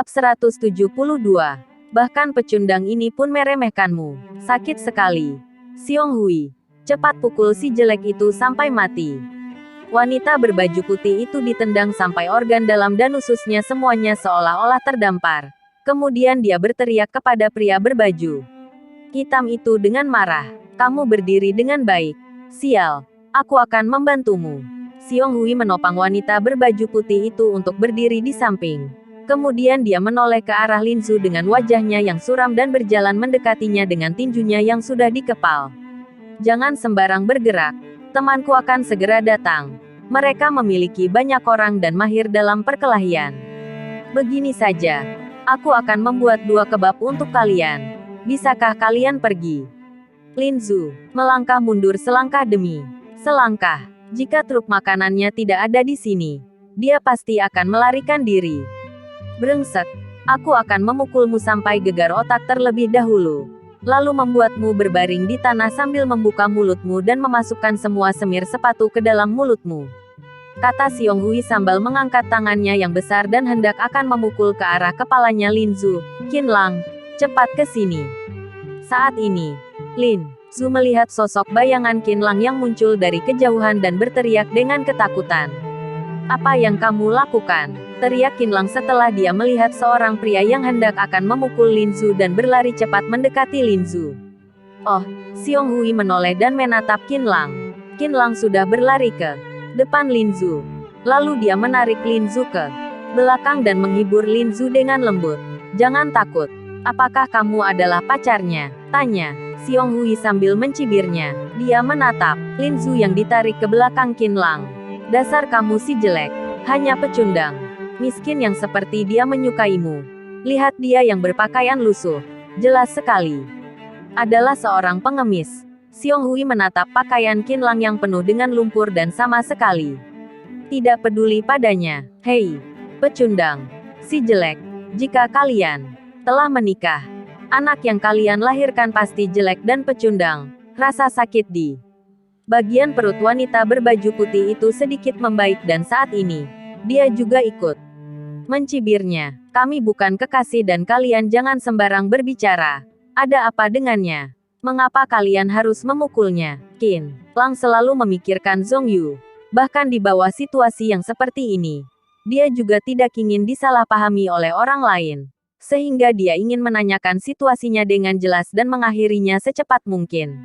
Bab 172. Bahkan pecundang ini pun meremehkanmu. Sakit sekali. Xiong Hui, cepat pukul si jelek itu sampai mati. Wanita berbaju putih itu ditendang sampai organ dalam dan ususnya semuanya seolah-olah terdampar. Kemudian dia berteriak kepada pria berbaju hitam itu dengan marah. Kamu berdiri dengan baik. Sial, aku akan membantumu. Xiong Hui menopang wanita berbaju putih itu untuk berdiri di samping. Kemudian dia menoleh ke arah Lin Zu dengan wajahnya yang suram dan berjalan mendekatinya dengan tinjunya yang sudah dikepal. Jangan sembarang bergerak. Temanku akan segera datang. Mereka memiliki banyak orang dan mahir dalam perkelahian. Begini saja. Aku akan membuat 2 kebab untuk kalian. Bisakah kalian pergi? Lin Zu melangkah mundur selangkah demi selangkah. Jika truk makanannya tidak ada di sini, dia pasti akan melarikan diri. Brengsek, aku akan memukulmu sampai gegar otak terlebih dahulu. Lalu membuatmu berbaring di tanah sambil membuka mulutmu dan memasukkan semua semir sepatu ke dalam mulutmu. Kata Xiong Hui sambil mengangkat tangannya yang besar dan hendak akan memukul ke arah kepalanya Lin Zu. Qinlang, cepat ke sini. Saat ini, Lin Zu melihat sosok bayangan Qinlang yang muncul dari kejauhan dan berteriak dengan ketakutan. Apa yang kamu lakukan? Teriak Qinlang setelah dia melihat seorang pria yang hendak akan memukul Lin Zu dan berlari cepat mendekati Lin Zu. Oh, Xiong Hui menoleh dan menatap Qinlang. Qinlang sudah berlari ke depan Lin Zu. Lalu dia menarik Lin Zu ke belakang dan menghibur Lin Zu dengan lembut. Jangan takut. Apakah kamu adalah pacarnya? Tanya Xiong Hui sambil mencibirnya. Dia menatap Lin Zu yang ditarik ke belakang Qinlang. Dasar kamu si jelek. Hanya pecundang miskin yang seperti dia menyukaimu. Lihat dia yang berpakaian lusuh. Jelas sekali. Adalah seorang pengemis. Xiong Hui menatap pakaian Qinlang yang penuh dengan lumpur dan sama sekali tidak peduli padanya. Hei, pecundang. Si jelek. Jika kalian telah menikah, anak yang kalian lahirkan pasti jelek dan pecundang. Rasa sakit di bagian perut wanita berbaju putih itu sedikit membaik dan saat ini, dia juga ikut mencibirnya. Kami bukan kekasih dan kalian jangan sembarang berbicara. Ada apa dengannya? Mengapa kalian harus memukulnya? Qinlang selalu memikirkan Zhong Yu. Bahkan di bawah situasi yang seperti ini, dia juga tidak ingin disalahpahami oleh orang lain. Sehingga dia ingin menanyakan situasinya dengan jelas dan mengakhirinya secepat mungkin.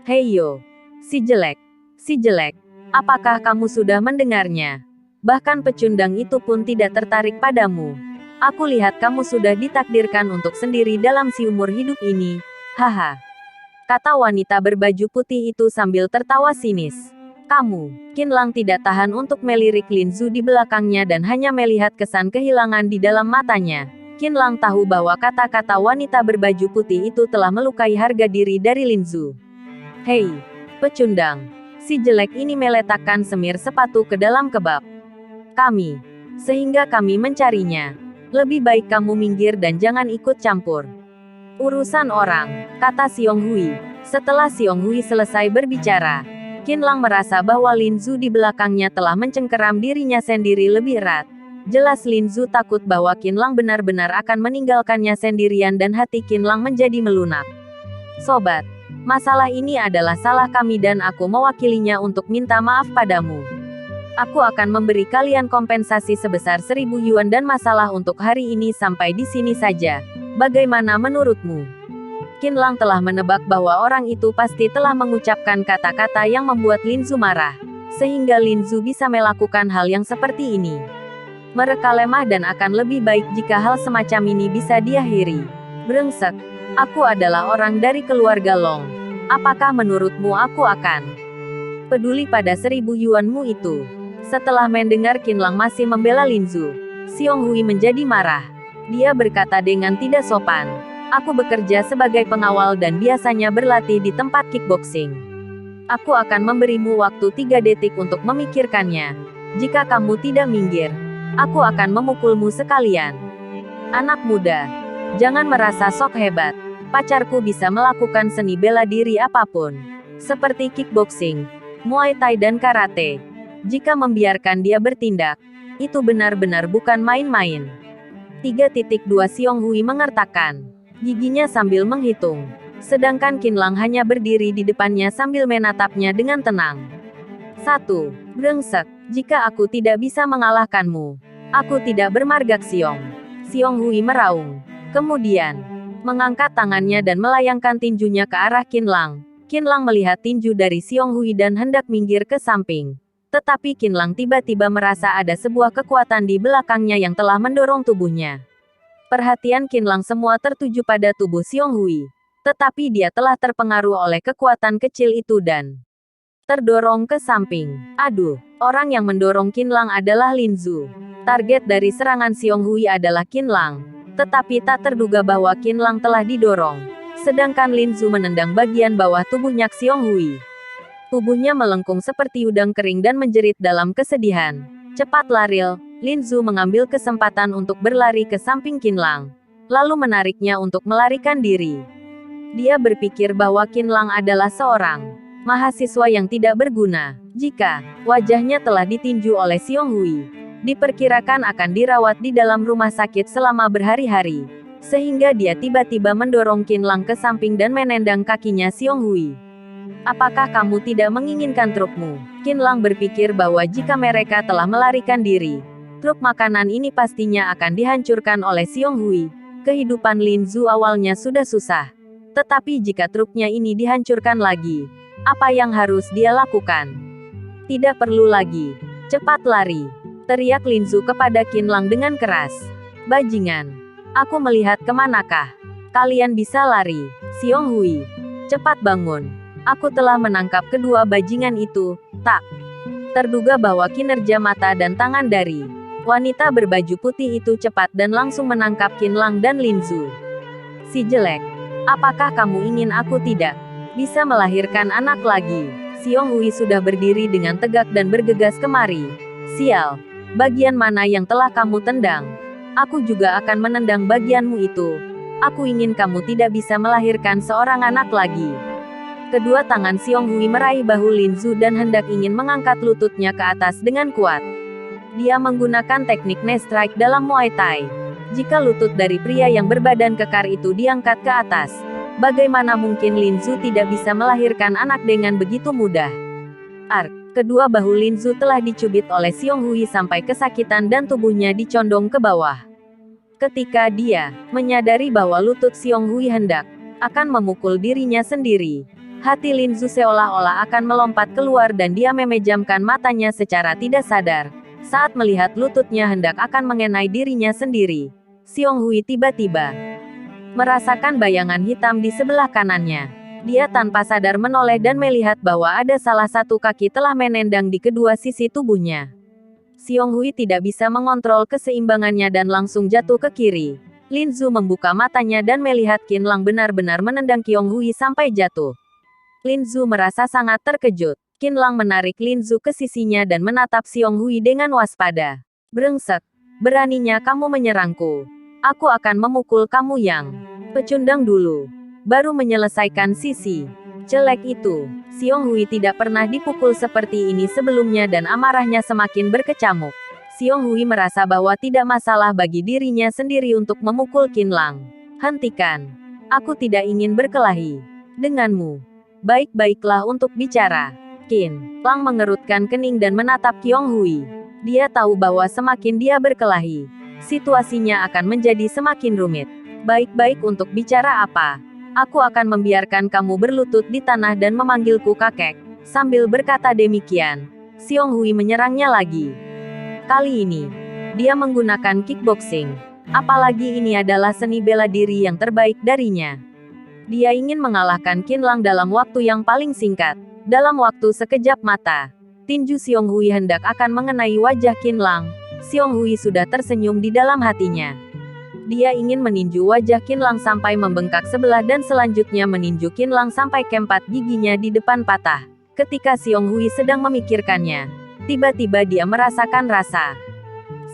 Hei yo, si jelek. Si jelek. Apakah kamu sudah mendengarnya? Bahkan pecundang itu pun tidak tertarik padamu. Aku lihat kamu sudah ditakdirkan untuk sendiri dalam seumur hidup ini. Haha. Kata wanita berbaju putih itu sambil tertawa sinis. Kamu. Qinlang tidak tahan untuk melirik Lin Zu di belakangnya dan hanya melihat kesan kehilangan di dalam matanya. Qinlang tahu bahwa kata-kata wanita berbaju putih itu telah melukai harga diri dari Lin Zu. Hei, pecundang. Si jelek ini meletakkan semir sepatu ke dalam kebab kami. Sehingga kami mencarinya. Lebih baik kamu minggir dan jangan ikut campur urusan orang, kata Xiong Hui. Setelah Xiong Hui selesai berbicara, Qinlang merasa bahwa Lin Zu di belakangnya telah mencengkeram dirinya sendiri lebih erat. Jelas Lin Zu takut bahwa Qinlang benar-benar akan meninggalkannya sendirian dan hati Qinlang menjadi melunak. Sobat, masalah ini adalah salah kami dan aku mewakilinya untuk minta maaf padamu. Aku akan memberi kalian kompensasi sebesar 1000 yuan dan masalah untuk hari ini sampai di sini saja. Bagaimana menurutmu? Qinlang telah menebak bahwa orang itu pasti telah mengucapkan kata-kata yang membuat Lin Zu marah. Sehingga Lin Zu bisa melakukan hal yang seperti ini. Mereka lemah dan akan lebih baik jika hal semacam ini bisa diakhiri. Brengsek. Aku adalah orang dari keluarga Long. Apakah menurutmu aku akan peduli pada 1000 yuanmu itu? Setelah mendengar Qinlang masih membela Lin Zu, Xiong Hui menjadi marah. Dia berkata dengan tidak sopan. Aku bekerja sebagai pengawal dan biasanya berlatih di tempat kickboxing. Aku akan memberimu waktu 3 detik untuk memikirkannya. Jika kamu tidak minggir, aku akan memukulmu sekalian. Anak muda, jangan merasa sok hebat. Pacarku bisa melakukan seni bela diri apapun. Seperti kickboxing, Muay Thai dan karate. Jika membiarkan dia bertindak, itu benar-benar bukan main-main. 3.2 Xiong Hui mengertakkan giginya sambil menghitung. Sedangkan Qinlang hanya berdiri di depannya sambil menatapnya dengan tenang. 1. Brengsek, jika aku tidak bisa mengalahkanmu, aku tidak bermarga Xiong. Xiong Hui meraung. Kemudian, mengangkat tangannya dan melayangkan tinjunya ke arah Qinlang. Qinlang melihat tinju dari Xiong Hui dan hendak minggir ke samping. Tetapi Qinlang tiba-tiba merasa ada sebuah kekuatan di belakangnya yang telah mendorong tubuhnya. Perhatian Qinlang semua tertuju pada tubuh Xiong Hui. Tetapi dia telah terpengaruh oleh kekuatan kecil itu dan terdorong ke samping. Aduh, orang yang mendorong Qinlang adalah Lin Zu. Target dari serangan Xiong Hui adalah Qinlang. Tetapi tak terduga bahwa Qinlang telah didorong. Sedangkan Lin Zu menendang bagian bawah tubuhnya Xiong Hui. Tubuhnya melengkung seperti udang kering dan menjerit dalam kesedihan. Cepat lari, Lin Zu mengambil kesempatan untuk berlari ke samping Qinlang. Lalu menariknya untuk melarikan diri. Dia berpikir bahwa Qinlang adalah seorang mahasiswa yang tidak berguna. Jika wajahnya telah ditinju oleh Xiong Hui, diperkirakan akan dirawat di dalam rumah sakit selama berhari-hari. Sehingga dia tiba-tiba mendorong Qinlang ke samping dan menendang kakinya Xiong Hui. Apakah kamu tidak menginginkan trukmu? Qinlang berpikir bahwa jika mereka telah melarikan diri, truk makanan ini pastinya akan dihancurkan oleh Xiong Hui. Kehidupan Lin Zu awalnya sudah susah. Tetapi jika truknya ini dihancurkan lagi, apa yang harus dia lakukan? Tidak perlu lagi. Cepat lari, teriak Lin Zu kepada Qinlang dengan keras. Bajingan, aku melihat kemanakah kalian bisa lari. Xiong Hui, cepat bangun. Aku telah menangkap kedua bajingan itu. Tak terduga bahwa kinerja mata dan tangan dari wanita berbaju putih itu cepat dan langsung menangkap Qinlang dan Lin Zu. Si jelek. Apakah kamu ingin aku tidak bisa melahirkan anak lagi? Xiong Hui sudah berdiri dengan tegak dan bergegas kemari. Sial, bagian mana yang telah kamu tendang? Aku juga akan menendang bagianmu itu. Aku ingin kamu tidak bisa melahirkan seorang anak lagi. Kedua tangan Xiong Hui meraih bahu Lin Zu dan hendak ingin mengangkat lututnya ke atas dengan kuat. Dia menggunakan teknik knee strike dalam Muay Thai. Jika lutut dari pria yang berbadan kekar itu diangkat ke atas, bagaimana mungkin Lin Zu tidak bisa melahirkan anak dengan begitu mudah? Kedua bahu Lin Zu telah dicubit oleh Xiong Hui sampai kesakitan dan tubuhnya dicondong ke bawah. Ketika dia menyadari bahwa lutut Xiong Hui hendak akan memukul dirinya sendiri, hati Lin Zu seolah-olah akan melompat keluar dan dia memejamkan matanya secara tidak sadar. Saat melihat lututnya hendak akan mengenai dirinya sendiri, Xiong Hui tiba-tiba merasakan bayangan hitam di sebelah kanannya. Dia tanpa sadar menoleh dan melihat bahwa ada salah satu kaki telah menendang di kedua sisi tubuhnya. Xiong Hui tidak bisa mengontrol keseimbangannya dan langsung jatuh ke kiri. Lin Zu membuka matanya dan melihat Qinlang benar-benar menendang Xiong Hui sampai jatuh. Lin Zu merasa sangat terkejut. Qinlang menarik Lin Zu ke sisinya dan menatap Xiong Hui dengan waspada. Brengsek, beraninya kamu menyerangku. Aku akan memukul kamu yang pecundang dulu. Baru menyelesaikan sisi jelek itu. Xiong Hui tidak pernah dipukul seperti ini sebelumnya dan amarahnya semakin berkecamuk. Xiong Hui merasa bahwa tidak masalah bagi dirinya sendiri untuk memukul Qinlang. Hentikan. Aku tidak ingin berkelahi denganmu. Baik-baiklah untuk bicara. Qinlang mengerutkan kening dan menatap Xiong Hui. Dia tahu bahwa semakin dia berkelahi, situasinya akan menjadi semakin rumit. Baik-baik untuk bicara apa? Aku akan membiarkan kamu berlutut di tanah dan memanggilku kakek. Sambil berkata demikian, Xiong Hui menyerangnya lagi. Kali ini, dia menggunakan kickboxing. Apalagi ini adalah seni bela diri yang terbaik darinya. Dia ingin mengalahkan Qinlang dalam waktu yang paling singkat. Dalam waktu sekejap mata, tinju Xiong Hui hendak akan mengenai wajah Qinlang. Xiong Hui sudah tersenyum di dalam hatinya. Dia ingin meninju wajah Qinlang sampai membengkak sebelah dan selanjutnya meninju Qinlang sampai keempat giginya di depan patah. Ketika Xiong Hui sedang memikirkannya, tiba-tiba dia merasakan rasa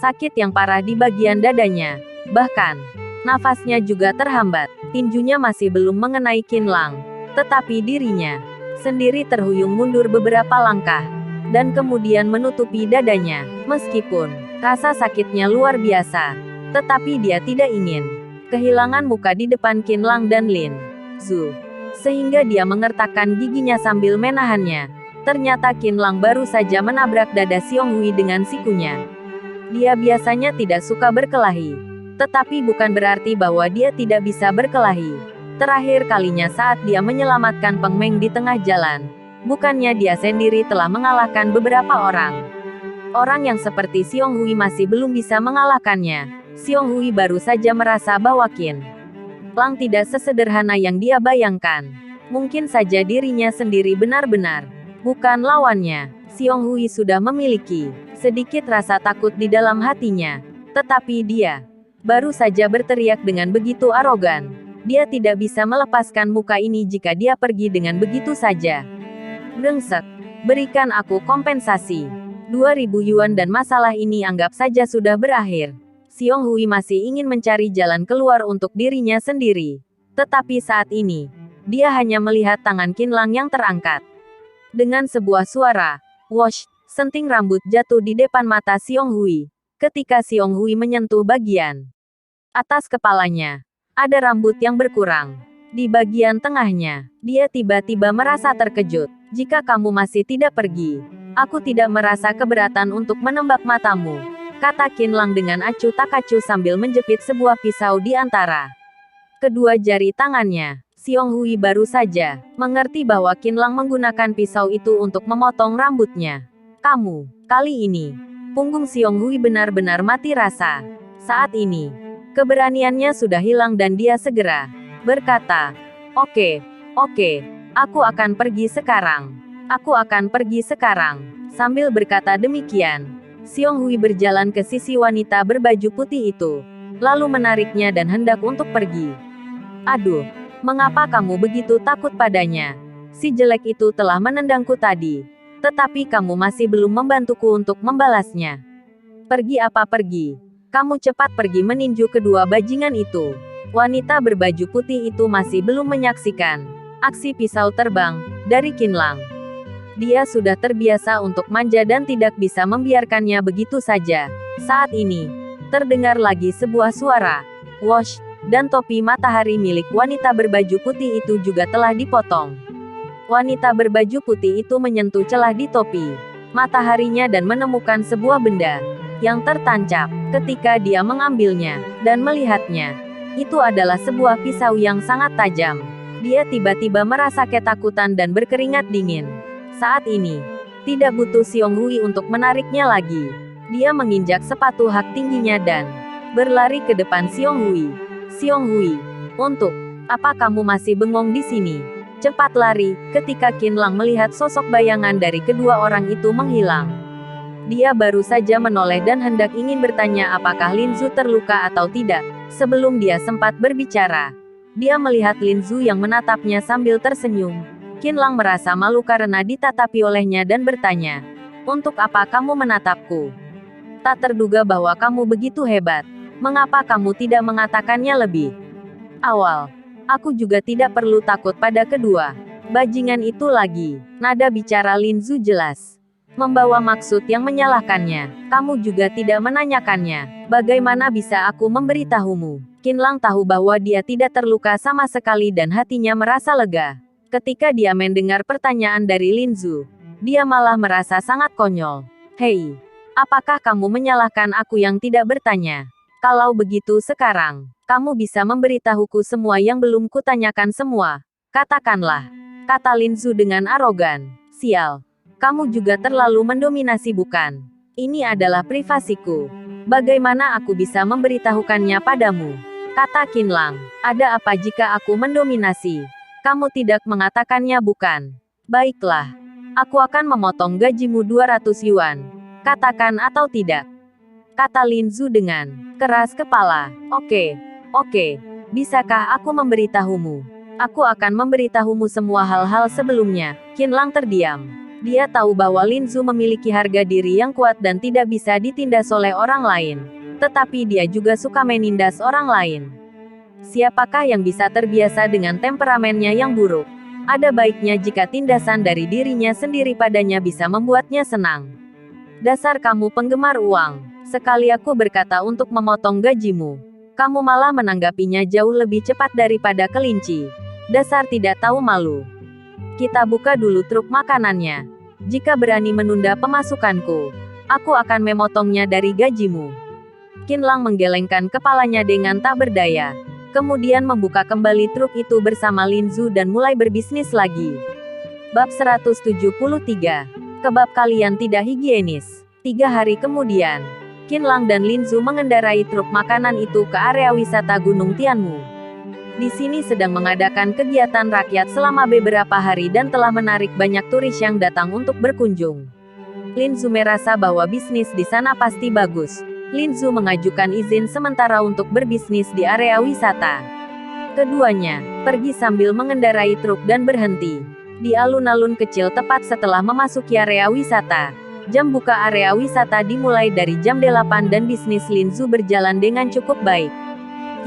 sakit yang parah di bagian dadanya. Bahkan, nafasnya juga terhambat. Tinjunya masih belum mengenai Qinlang, tetapi dirinya sendiri terhuyung mundur beberapa langkah, dan kemudian menutupi dadanya. Meskipun rasa sakitnya luar biasa, Tetapi dia tidak ingin kehilangan muka di depan Qinlang dan Lin Zu. Sehingga dia mengertakkan giginya sambil menahannya. Ternyata Qinlang baru saja menabrak dada Xiong Hui dengan sikunya. Dia biasanya tidak suka berkelahi. Tetapi bukan berarti bahwa dia tidak bisa berkelahi. Terakhir kalinya saat dia menyelamatkan Peng Meng di tengah jalan. Bukannya dia sendiri telah mengalahkan beberapa orang. Orang yang seperti Xiong Hui masih belum bisa mengalahkannya. Xiong Hui baru saja merasa bahwa Qinlang tidak sesederhana yang dia bayangkan. Mungkin saja dirinya sendiri benar-benar bukan lawannya. Xiong Hui sudah memiliki sedikit rasa takut di dalam hatinya. Tetapi dia baru saja berteriak dengan begitu arogan. Dia tidak bisa melepaskan muka ini jika dia pergi dengan begitu saja. Brengsek, berikan aku kompensasi 2.000 yuan dan masalah ini anggap saja sudah berakhir. Xiong Hui masih ingin mencari jalan keluar untuk dirinya sendiri. Tetapi saat ini, dia hanya melihat tangan Qinlang yang terangkat. Dengan sebuah suara, wosh, senting rambut jatuh di depan mata Xiong Hui. Ketika Xiong Hui menyentuh bagian atas kepalanya, ada rambut yang berkurang. Di bagian tengahnya, dia tiba-tiba merasa terkejut. Jika kamu masih tidak pergi, aku tidak merasa keberatan untuk menembak matamu, kata Qinlang dengan acuh tak acuh sambil menjepit sebuah pisau di antara kedua jari tangannya. Xiong Hui baru saja mengerti bahwa Qinlang menggunakan pisau itu untuk memotong rambutnya. Kali ini, punggung Xiong Hui benar-benar mati rasa. Saat ini, keberaniannya sudah hilang dan dia segera berkata, Oke, aku akan pergi sekarang. Aku akan pergi sekarang. Sambil berkata demikian, Xiong Hui berjalan ke sisi wanita berbaju putih itu, lalu menariknya dan hendak untuk pergi. Aduh, mengapa kamu begitu takut padanya? Si jelek itu telah menendangku tadi. Tetapi kamu masih belum membantuku untuk membalasnya. Pergi apa pergi? Kamu cepat pergi meninju kedua bajingan itu. Wanita berbaju putih itu masih belum menyaksikan aksi pisau terbang dari Qinlang. Dia sudah terbiasa untuk manja dan tidak bisa membiarkannya begitu saja. Saat ini, terdengar lagi sebuah suara. Wosh, dan topi matahari milik wanita berbaju putih itu juga telah dipotong. Wanita berbaju putih itu menyentuh celah di topi mataharinya dan menemukan sebuah benda yang tertancap. Ketika dia mengambilnya dan melihatnya, itu adalah sebuah pisau yang sangat tajam. Dia tiba-tiba merasa ketakutan dan berkeringat dingin. Saat ini, tidak butuh Xiong Hui untuk menariknya lagi. Dia menginjak sepatu hak tingginya dan berlari ke depan Xiong Hui. Xiong Hui, untuk apa kamu masih bengong di sini? Cepat lari. Ketika Qinlang melihat sosok bayangan dari kedua orang itu menghilang, dia baru saja menoleh dan hendak ingin bertanya apakah Lin Zu terluka atau tidak. Sebelum dia sempat berbicara, dia melihat Lin Zu yang menatapnya sambil tersenyum. Qinlang merasa malu karena ditatapi olehnya dan bertanya, untuk apa kamu menatapku? Tak terduga bahwa kamu begitu hebat. Mengapa kamu tidak mengatakannya lebih awal? Aku juga tidak perlu takut pada kedua bajingan itu lagi. Nada bicara Lin Zu jelas membawa maksud yang menyalahkannya. Kamu juga tidak menanyakannya. Bagaimana bisa aku memberitahumu? Qinlang tahu bahwa dia tidak terluka sama sekali dan hatinya merasa lega. Ketika dia mendengar pertanyaan dari Lin Zu, dia malah merasa sangat konyol. Hei, apakah kamu menyalahkan aku yang tidak bertanya? Kalau begitu sekarang, kamu bisa memberitahuku semua yang belum kutanyakan semua. Katakanlah, kata Lin Zu dengan arogan. Sial. Kamu juga terlalu mendominasi bukan? Ini adalah privasiku. Bagaimana aku bisa memberitahukannya padamu? Kata Qinlang. Ada apa jika aku mendominasi? Kamu tidak mengatakannya bukan? Baiklah. Aku akan memotong gajimu 200 yuan. Katakan atau tidak? Kata Lin Zu dengan keras kepala. Oke. Bisakah aku memberitahumu? Aku akan memberitahumu semua hal-hal sebelumnya. Qinlang terdiam. Dia tahu bahwa Lin Zu memiliki harga diri yang kuat dan tidak bisa ditindas oleh orang lain. Tetapi dia juga suka menindas orang lain. Siapakah yang bisa terbiasa dengan temperamennya yang buruk? Ada baiknya jika tindasan dari dirinya sendiri padanya bisa membuatnya senang. Dasar kamu penggemar uang. Sekali aku berkata untuk memotong gajimu, kamu malah menanggapinya jauh lebih cepat daripada kelinci. Dasar tidak tahu malu. Kita buka dulu truk makanannya. Jika berani menunda pemasukanku, aku akan memotongnya dari gajimu. Qinlang menggelengkan kepalanya dengan tak berdaya. Kemudian membuka kembali truk itu bersama Lin Zhu dan mulai berbisnis lagi. Bab 173. Kebab kalian tidak higienis. 3 hari kemudian, Qinlang dan Lin Zhu mengendarai truk makanan itu ke area wisata Gunung Tianmu. Di sini sedang mengadakan kegiatan rakyat selama beberapa hari dan telah menarik banyak turis yang datang untuk berkunjung. Lin Zhu merasa bahwa bisnis di sana pasti bagus. Lin Zhu mengajukan izin sementara untuk berbisnis di area wisata. Keduanya pergi sambil mengendarai truk dan berhenti di alun-alun kecil tepat setelah memasuki area wisata. Jam buka area wisata dimulai dari jam 8 dan bisnis Lin Zhu berjalan dengan cukup baik.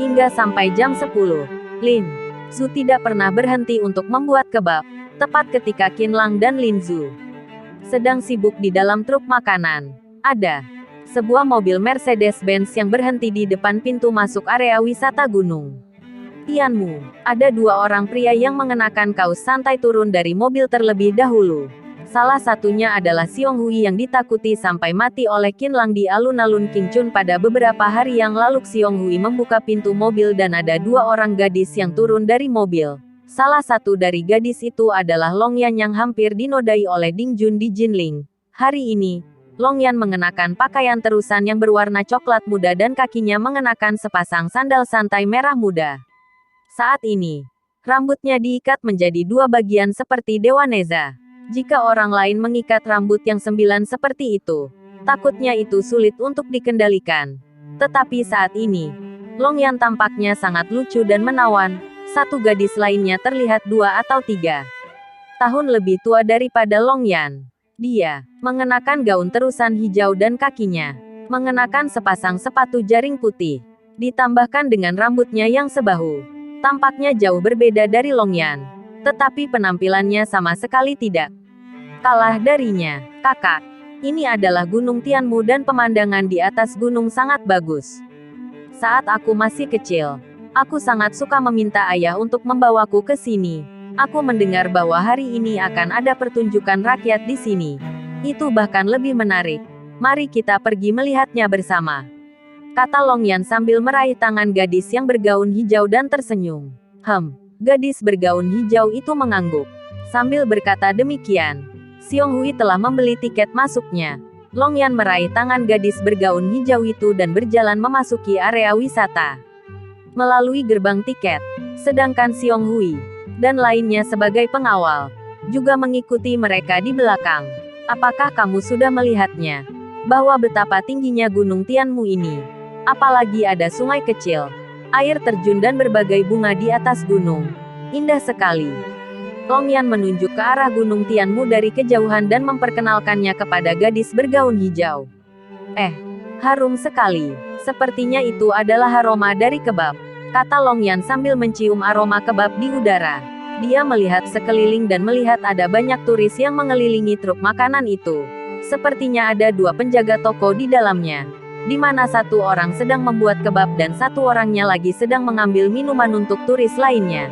Hingga sampai jam 10, Lin Zhu tidak pernah berhenti untuk membuat kebab, tepat ketika Qinlang dan Lin Zhu sedang sibuk di dalam truk makanan. Ada sebuah mobil Mercedes-Benz yang berhenti di depan pintu masuk area wisata gunung Tianmu. Ada 2 orang pria yang mengenakan kaos santai turun dari mobil terlebih dahulu. Salah satunya adalah Xiong Hui yang ditakuti sampai mati oleh Qinlang di alun-alun Qingchun pada beberapa hari yang lalu. Xiong Hui membuka pintu mobil dan ada 2 orang gadis yang turun dari mobil. Salah satu dari gadis itu adalah Long Yan yang hampir dinodai oleh Ding Jun di Jinling. Hari ini, Long Yan mengenakan pakaian terusan yang berwarna coklat muda dan kakinya mengenakan sepasang sandal santai merah muda. Saat ini, rambutnya diikat menjadi 2 bagian seperti Dewa Neza. Jika orang lain mengikat rambut yang 9 seperti itu, takutnya itu sulit untuk dikendalikan. Tetapi saat ini, Long Yan tampaknya sangat lucu dan menawan. Satu gadis lainnya terlihat 2 atau 3 tahun lebih tua daripada Long Yan. Dia mengenakan gaun terusan hijau dan kakinya mengenakan sepasang sepatu jaring putih. Ditambahkan dengan rambutnya yang sebahu. Tampaknya jauh berbeda dari Long Yan. Tetapi penampilannya sama sekali tidak kalah darinya. Kakak, ini adalah Gunung Tianmu dan pemandangan di atas gunung sangat bagus. Saat aku masih kecil, aku sangat suka meminta ayah untuk membawaku ke sini. Aku mendengar bahwa hari ini akan ada pertunjukan rakyat di sini. Itu bahkan lebih menarik. Mari kita pergi melihatnya bersama, kata Long Yan sambil meraih tangan gadis yang bergaun hijau dan tersenyum. Gadis bergaun hijau itu mengangguk. Sambil berkata demikian, Xiong Hui telah membeli tiket masuknya. Long Yan meraih tangan gadis bergaun hijau itu dan berjalan memasuki area wisata melalui gerbang tiket. Sedangkan Xiong Hui dan lainnya sebagai pengawal juga mengikuti mereka di belakang. Apakah kamu sudah melihatnya? Bahwa betapa tingginya Gunung Tianmu ini. Apalagi ada sungai kecil, air terjun dan berbagai bunga di atas gunung. Indah sekali. Long Yan menunjuk ke arah Gunung Tianmu dari kejauhan dan memperkenalkannya kepada gadis bergaun hijau. Harum sekali. Sepertinya itu adalah aroma dari kebab, kata Long Yan sambil mencium aroma kebab di udara. Dia melihat sekeliling dan melihat ada banyak turis yang mengelilingi truk makanan itu. Sepertinya ada 2 penjaga toko di dalamnya, di mana 1 orang sedang membuat kebab dan 1 orangnya lagi sedang mengambil minuman untuk turis lainnya.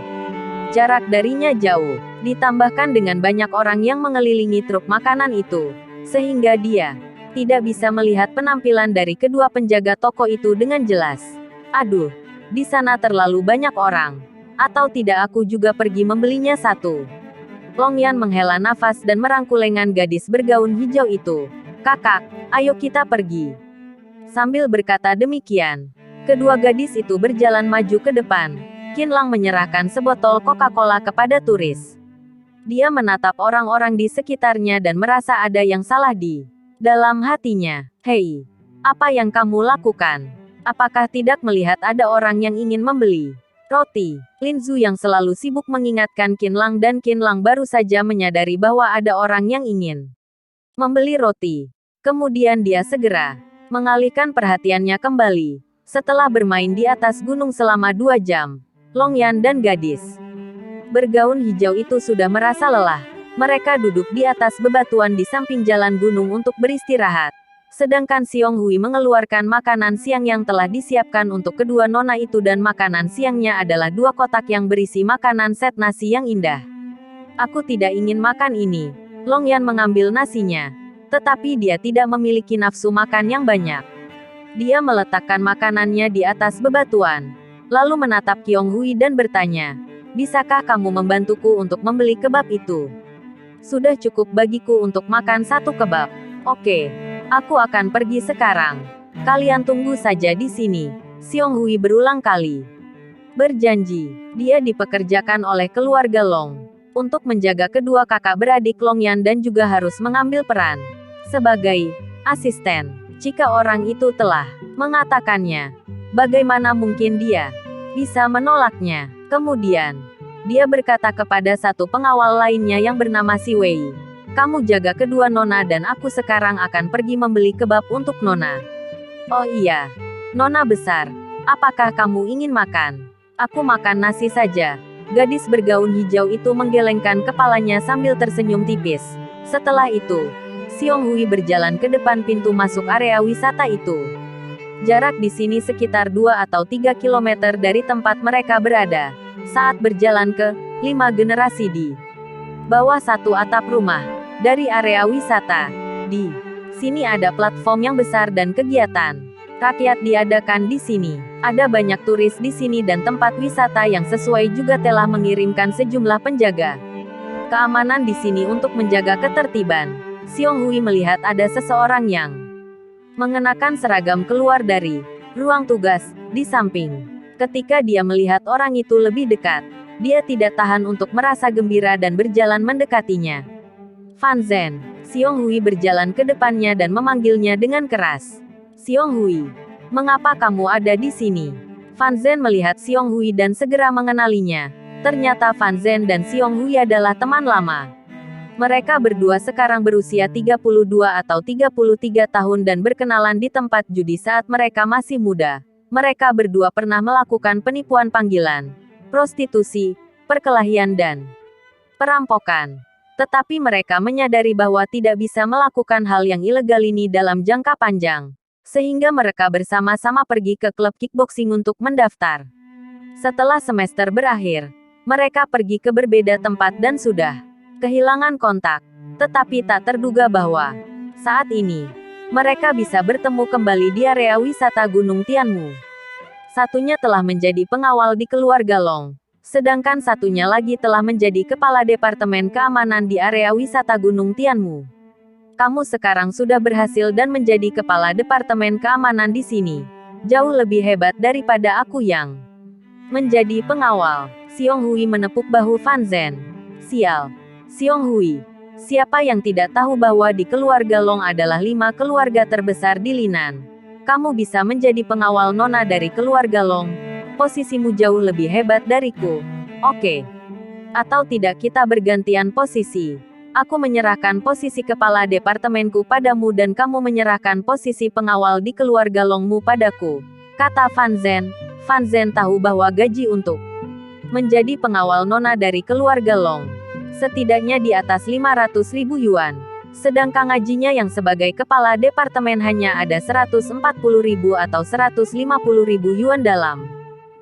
Jarak darinya jauh, ditambahkan dengan banyak orang yang mengelilingi truk makanan itu, sehingga dia tidak bisa melihat penampilan dari kedua penjaga toko itu dengan jelas. Aduh, di sana terlalu banyak orang. Atau tidak aku juga pergi membelinya 1. Long Yan menghela nafas dan merangkul lengan gadis bergaun hijau itu. Kakak, ayo kita pergi. Sambil berkata demikian, kedua gadis itu berjalan maju ke depan. Qinlang menyerahkan sebotol Coca-Cola kepada turis. Dia menatap orang-orang di sekitarnya dan merasa ada yang salah di dalam hatinya. Hei, apa yang kamu lakukan? Apakah tidak melihat ada orang yang ingin membeli roti? Lin Zhu yang selalu sibuk mengingatkan Qinlang dan Qinlang baru saja menyadari bahwa ada orang yang ingin membeli roti. Kemudian dia segera mengalihkan perhatiannya kembali. Setelah bermain di atas gunung selama 2 jam, Long Yan dan gadis bergaun hijau itu sudah merasa lelah. Mereka duduk di atas bebatuan di samping jalan gunung untuk beristirahat. Sedangkan Xiong Hui mengeluarkan makanan siang yang telah disiapkan untuk kedua nona itu dan makanan siangnya adalah 2 kotak yang berisi makanan set nasi yang indah. Aku tidak ingin makan ini. Long Yan mengambil nasinya. Tetapi dia tidak memiliki nafsu makan yang banyak. Dia meletakkan makanannya di atas bebatuan. Lalu menatap Qiong Hui dan bertanya, "Bisakah kamu membantuku untuk membeli kebab itu? Sudah cukup bagiku untuk makan 1 kebab. Oke. Aku akan pergi sekarang. Kalian tunggu saja di sini." Xiong Hui berulang kali berjanji. Dia dipekerjakan oleh keluarga Long untuk menjaga kedua kakak beradik Long Yan dan juga harus mengambil peran sebagai asisten. Jika orang itu telah mengatakannya, bagaimana mungkin dia bisa menolaknya? Kemudian, dia berkata kepada satu pengawal lainnya yang bernama Si Wei, "Kamu jaga kedua nona dan aku sekarang akan pergi membeli kebab untuk nona." "Oh iya, nona besar. Apakah kamu ingin makan?" "Aku makan nasi saja." Gadis bergaun hijau itu menggelengkan kepalanya sambil tersenyum tipis. Setelah itu, Xiong Hui berjalan ke depan pintu masuk area wisata itu. Jarak di sini sekitar 2 atau 3 kilometer dari tempat mereka berada. Saat berjalan ke 5 generasi di bawah satu atap rumah dari area wisata. Di sini ada platform yang besar dan kegiatan rakyat diadakan di sini. Ada banyak turis di sini dan tempat wisata yang sesuai juga telah mengirimkan sejumlah penjaga keamanan di sini untuk menjaga ketertiban. Xiong Hui melihat ada seseorang yang mengenakan seragam keluar dari ruang tugas di samping. Ketika dia melihat orang itu lebih dekat, dia tidak tahan untuk merasa gembira dan berjalan mendekatinya. "Fan Zhen." Xiong Hui berjalan ke depannya dan memanggilnya dengan keras. "Xiong Hui, mengapa kamu ada di sini?" Fan Zhen melihat Xiong Hui dan segera mengenalinya. Ternyata Fan Zhen dan Xiong Hui adalah teman lama. Mereka berdua sekarang berusia 32 atau 33 tahun dan berkenalan di tempat judi saat mereka masih muda. Mereka berdua pernah melakukan penipuan panggilan, prostitusi, perkelahian dan perampokan. Tetapi mereka menyadari bahwa tidak bisa melakukan hal yang ilegal ini dalam jangka panjang. Sehingga mereka bersama-sama pergi ke klub kickboxing untuk mendaftar. Setelah semester berakhir, mereka pergi ke berbeda tempat dan sudah kehilangan kontak. Tetapi tak terduga bahwa saat ini mereka bisa bertemu kembali di area wisata Gunung Tianmu. Satunya telah menjadi pengawal di keluarga Long, sedangkan satunya lagi telah menjadi kepala departemen keamanan di area wisata Gunung Tianmu. "Kamu sekarang sudah berhasil dan menjadi kepala departemen keamanan di sini. Jauh lebih hebat daripada aku yang menjadi pengawal." Xiong Hui menepuk bahu Fan Zhen. "Sial. Xiong Hui, siapa yang tidak tahu bahwa di keluarga Long adalah 5 keluarga terbesar di Linan? Kamu bisa menjadi pengawal nona dari keluarga Long. Posisimu jauh lebih hebat dariku. Oke. Atau tidak kita bergantian posisi. Aku menyerahkan posisi kepala departemenku padamu dan kamu menyerahkan posisi pengawal di keluarga Longmu padaku," kata Fan Zhen. Fan Zhen tahu bahwa gaji untuk menjadi pengawal nona dari keluarga Long setidaknya di atas 500.000 yuan. Sedangkan gajinya yang sebagai kepala departemen hanya ada 140.000 atau 150.000 yuan dalam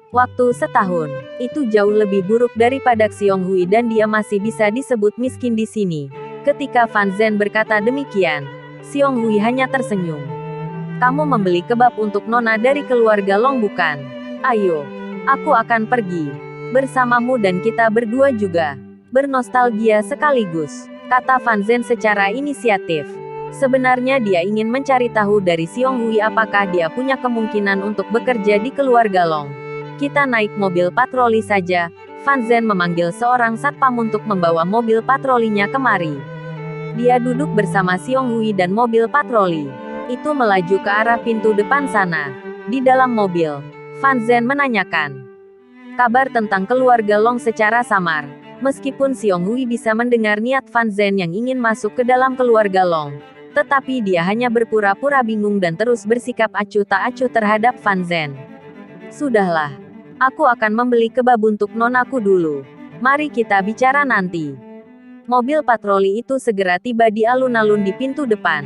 waktu setahun. Itu jauh lebih buruk daripada Xiong Hui dan dia masih bisa disebut miskin di sini. Ketika Fan Zhen berkata demikian, Xiong Hui hanya tersenyum. "Kamu membeli kebab untuk nona dari keluarga Long bukan? Ayo, aku akan pergi bersamamu dan kita berdua juga bernostalgia sekaligus," kata Fan Zhen secara inisiatif. Sebenarnya dia ingin mencari tahu dari Xiong Hui apakah dia punya kemungkinan untuk bekerja di keluarga Long. "Kita naik mobil patroli saja." Fan Zhen memanggil seorang satpam untuk membawa mobil patrolinya kemari. Dia duduk bersama Xiong Hui dan mobil patroli itu melaju ke arah pintu depan sana. Di dalam mobil, Fan Zhen menanyakan kabar tentang keluarga Long secara samar. Meskipun Xiong Hui bisa mendengar niat Fan Zhen yang ingin masuk ke dalam keluarga Long, tetapi dia hanya berpura-pura bingung dan terus bersikap acuh tak acuh terhadap Fan Zhen. "Sudahlah. Aku akan membeli kebab untuk nonaku dulu. Mari kita bicara nanti." Mobil patroli itu segera tiba di alun-alun di pintu depan.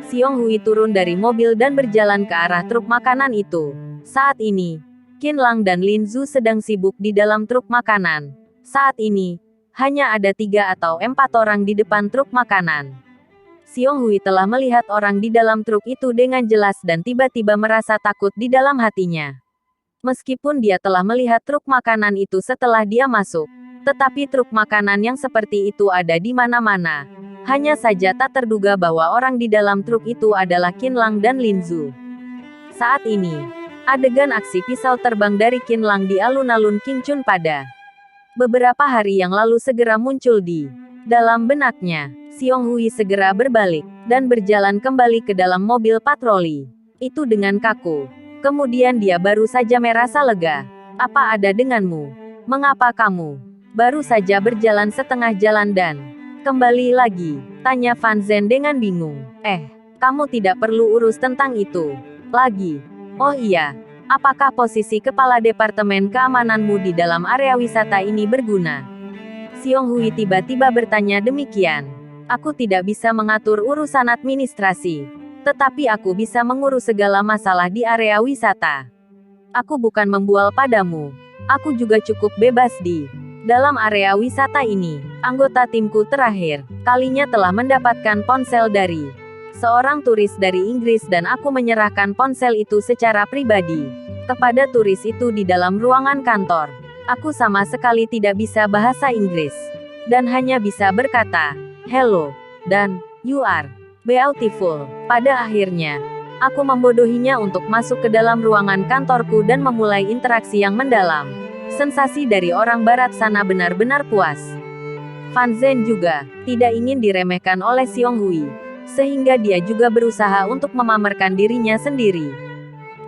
Xiong Hui turun dari mobil dan berjalan ke arah truk makanan itu. Saat ini, Qin Lang dan Lin Zhu sedang sibuk di dalam truk makanan. Saat ini, hanya ada 3 atau 4 orang di depan truk makanan. Xiong Hui telah melihat orang di dalam truk itu dengan jelas dan tiba-tiba merasa takut di dalam hatinya. Meskipun dia telah melihat truk makanan itu setelah dia masuk, tetapi truk makanan yang seperti itu ada di mana-mana. Hanya saja tak terduga bahwa orang di dalam truk itu adalah Qin Lang dan Lin Zhu. Saat ini, adegan aksi pisau terbang dari Qin Lang di alun-alun Qingchun pada beberapa hari yang lalu segera muncul di dalam benaknya. Xiong Hui segera berbalik dan berjalan kembali ke dalam mobil patroli itu dengan kaku. Kemudian dia baru saja merasa lega. Apa ada denganmu? Mengapa kamu baru saja berjalan setengah jalan dan kembali lagi? Tanya Fan Zhen dengan bingung. Kamu tidak perlu urus tentang itu lagi. Oh iya, apakah posisi kepala departemen keamananmu di dalam area wisata ini berguna? Xiong Hui tiba-tiba bertanya demikian. Aku tidak bisa mengatur urusan administrasi, tetapi aku bisa mengurus segala masalah di area wisata. Aku bukan membual padamu. Aku juga cukup bebas di dalam area wisata ini. Anggota timku terakhir kalinya telah mendapatkan ponsel dari seorang turis dari Inggris dan aku menyerahkan ponsel itu secara pribadi kepada turis itu di dalam ruangan kantor. Aku sama sekali tidak bisa bahasa Inggris dan hanya bisa berkata, "Hello," dan "You are beautiful." Pada akhirnya, aku membodohinya untuk masuk ke dalam ruangan kantorku dan memulai interaksi yang mendalam. Sensasi dari orang barat sana benar-benar puas. Fan Zhen juga tidak ingin diremehkan oleh Xiong Hui, sehingga dia juga berusaha untuk memamerkan dirinya sendiri.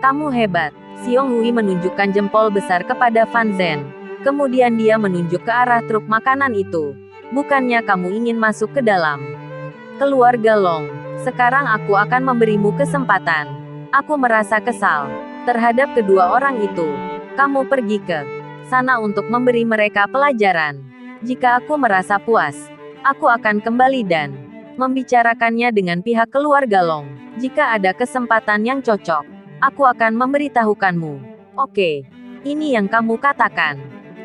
Kamu hebat. Xiong Hui menunjukkan jempol besar kepada Fan Zhen. Kemudian dia menunjuk ke arah truk makanan itu. Bukannya kamu ingin masuk ke dalam keluarga Long? Sekarang aku akan memberimu kesempatan. Aku merasa kesal terhadap kedua orang itu. Kamu pergi ke sana untuk memberi mereka pelajaran. Jika aku merasa puas, aku akan kembali dan membicarakannya dengan pihak keluarga Long. Jika ada kesempatan yang cocok, aku akan memberitahukanmu. Oke, ini yang kamu katakan.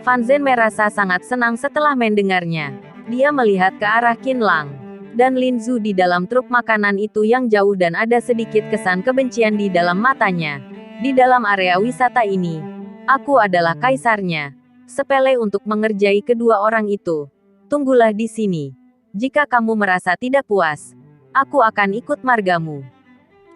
Fan Zhen merasa sangat senang setelah mendengarnya. Dia melihat ke arah Qin Lang dan Lin Zhu di dalam truk makanan itu yang jauh dan ada sedikit kesan kebencian di dalam matanya. Di dalam area wisata ini, aku adalah kaisarnya. Sepele untuk mengerjai kedua orang itu. Tunggulah di sini. Jika kamu merasa tidak puas, aku akan ikut margamu.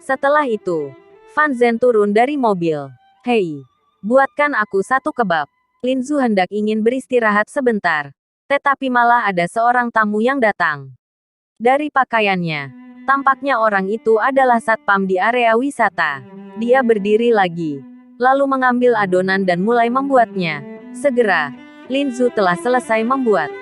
Setelah itu, Fan Zhen turun dari mobil. Hei, buatkan aku satu kebab. Lin Zhu hendak ingin beristirahat sebentar, tetapi malah ada seorang tamu yang datang. Dari pakaiannya, tampaknya orang itu adalah satpam di area wisata. Dia berdiri lagi, lalu mengambil adonan dan mulai membuatnya. Segera, Lin Zhu telah selesai membuat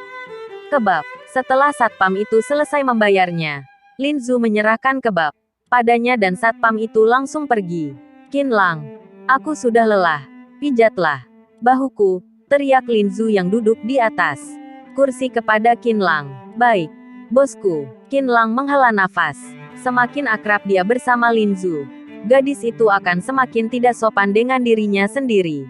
kebab. Setelah satpam itu selesai membayarnya, Lin Zhu menyerahkan kebab padanya dan satpam itu langsung pergi. Qin Lang, aku sudah lelah. Pijatlah bahuku, teriak Lin Zhu yang duduk di atas kursi kepada Qin Lang. Baik, bosku. Qin Lang menghela nafas. Semakin akrab dia bersama Lin Zhu, gadis itu akan semakin tidak sopan dengan dirinya sendiri.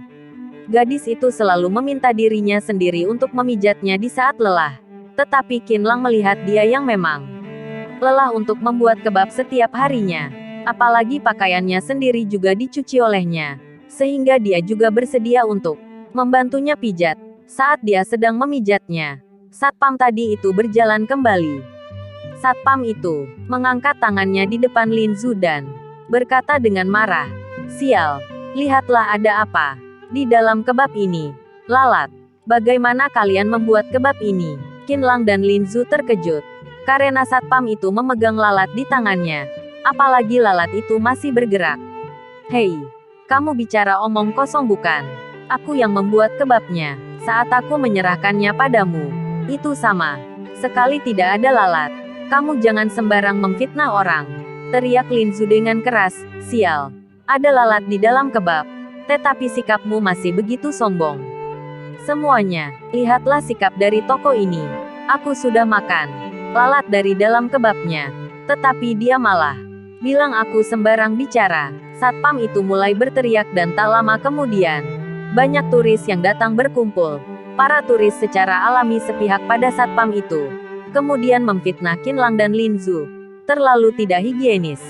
Gadis itu selalu meminta dirinya sendiri untuk memijatnya di saat lelah. Tetapi Qin Lang melihat dia yang memang lelah untuk membuat kebab setiap harinya. Apalagi pakaiannya sendiri juga dicuci olehnya. Sehingga dia juga bersedia untuk membantunya pijat. Saat dia sedang memijatnya, satpam tadi itu berjalan kembali. Satpam itu mengangkat tangannya di depan Lin Zhu dan berkata dengan marah, "Sial, lihatlah ada apa di dalam kebab ini. Lalat. Bagaimana kalian membuat kebab ini?" Qin Lang dan Lin Zhu terkejut karena satpam itu memegang lalat di tangannya. Apalagi lalat itu masih bergerak. "Hei, kamu bicara omong kosong bukan? Aku yang membuat kebabnya. Saat aku menyerahkannya padamu, itu sama sekali tidak ada lalat. Kamu jangan sembarang memfitnah orang," teriak Lin Zhu dengan keras. "Sial, ada lalat di dalam kebab. Tetapi sikapmu masih begitu sombong. Semuanya, lihatlah sikap dari toko ini. Aku sudah makan lalat dari dalam kebabnya, tetapi dia malah Bilang aku sembarang bicara. Satpam itu mulai berteriak dan tak lama kemudian, banyak turis yang datang berkumpul. Para turis secara alami sepihak pada satpam itu. Kemudian memfitnah Qinlang dan Lin Zhu. Terlalu tidak higienis.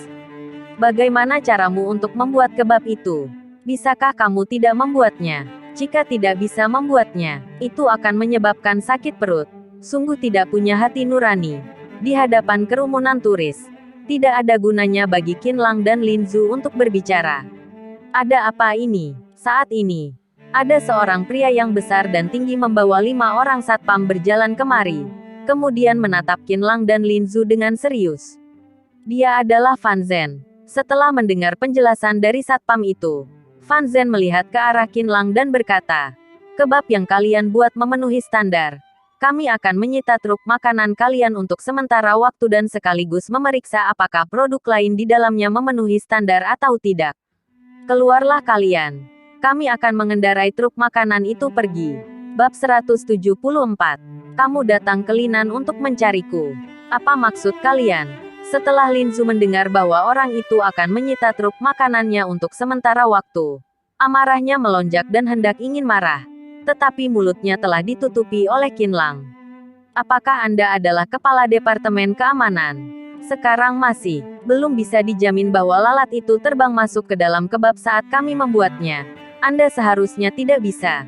Bagaimana caramu untuk membuat kebab itu? Bisakah kamu tidak membuatnya? Jika tidak bisa membuatnya, itu akan menyebabkan sakit perut. Sungguh tidak punya hati nurani. Di hadapan kerumunan turis, tidak ada gunanya bagi Qinlang dan Lin Zhu untuk berbicara. Ada apa ini? Saat ini, ada seorang pria yang besar dan tinggi membawa 5 orang satpam berjalan kemari. Kemudian menatap Qinlang dan Lin Zhu dengan serius. Dia adalah Fan Zhen. Setelah mendengar penjelasan dari satpam itu, Fan Zhen melihat ke arah Qinlang dan berkata, "Kebab yang kalian buat memenuhi standar. Kami akan menyita truk makanan kalian untuk sementara waktu dan sekaligus memeriksa apakah produk lain di dalamnya memenuhi standar atau tidak. Keluarlah kalian. Kami akan mengendarai truk makanan itu pergi." Bab 174. Kamu datang ke Linan untuk mencariku. Apa maksud kalian? Setelah Lin Zhu mendengar bahwa orang itu akan menyita truk makanannya untuk sementara waktu, amarahnya melonjak dan hendak ingin marah. Tetapi mulutnya telah ditutupi oleh Qinlang. Apakah Anda adalah kepala Departemen Keamanan? Sekarang masih belum bisa dijamin bahwa lalat itu terbang masuk ke dalam kebab saat kami membuatnya. Anda seharusnya tidak bisa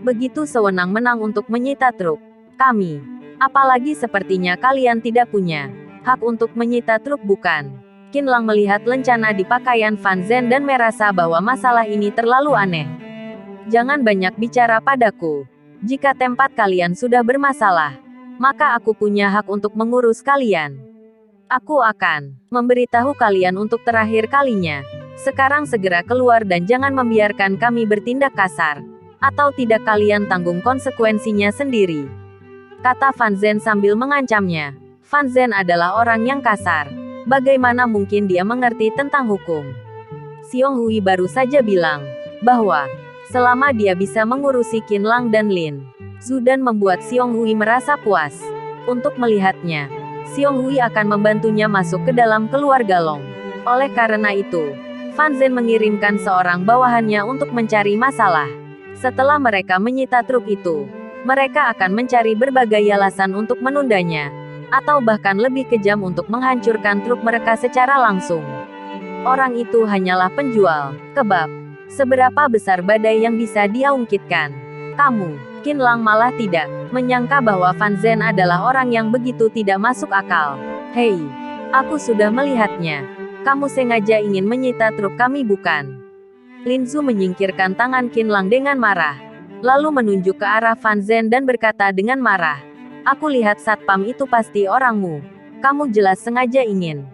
begitu sewenang-wenang untuk menyita truk kami. Apalagi sepertinya kalian tidak punya hak untuk menyita truk, bukan? Qinlang melihat lencana di pakaian Fan Zhen dan merasa bahwa masalah ini terlalu aneh. Jangan banyak bicara padaku. Jika tempat kalian sudah bermasalah, maka aku punya hak untuk mengurus kalian. Aku akan memberitahu kalian untuk terakhir kalinya. Sekarang segera keluar dan jangan membiarkan kami bertindak kasar. Atau tidak kalian tanggung konsekuensinya sendiri. Kata Fan Zhen sambil mengancamnya. Fan Zhen adalah orang yang kasar. Bagaimana mungkin dia mengerti tentang hukum? Xiong Hui baru saja bilang bahwa selama dia bisa mengurusi Qinlang dan Lin Zhu dan membuat Xiong Hui merasa puas untuk melihatnya, Xiong Hui akan membantunya masuk ke dalam keluarga Long. Oleh karena itu, Fan Zhen mengirimkan seorang bawahannya untuk mencari masalah. Setelah mereka menyita truk itu, mereka akan mencari berbagai alasan untuk menundanya, atau bahkan lebih kejam untuk menghancurkan truk mereka secara langsung. Orang itu hanyalah penjual kebab. Seberapa besar badai yang bisa dia ungkitkan? Kamu, Qinlang malah tidak menyangka bahwa Fan Zhen adalah orang yang begitu tidak masuk akal. Hei, aku sudah melihatnya. Kamu sengaja ingin menyita truk kami, bukan? Lin Zhu menyingkirkan tangan Qinlang dengan marah, lalu menunjuk ke arah Fan Zhen dan berkata dengan marah, "Aku lihat satpam itu pasti orangmu. Kamu jelas sengaja ingin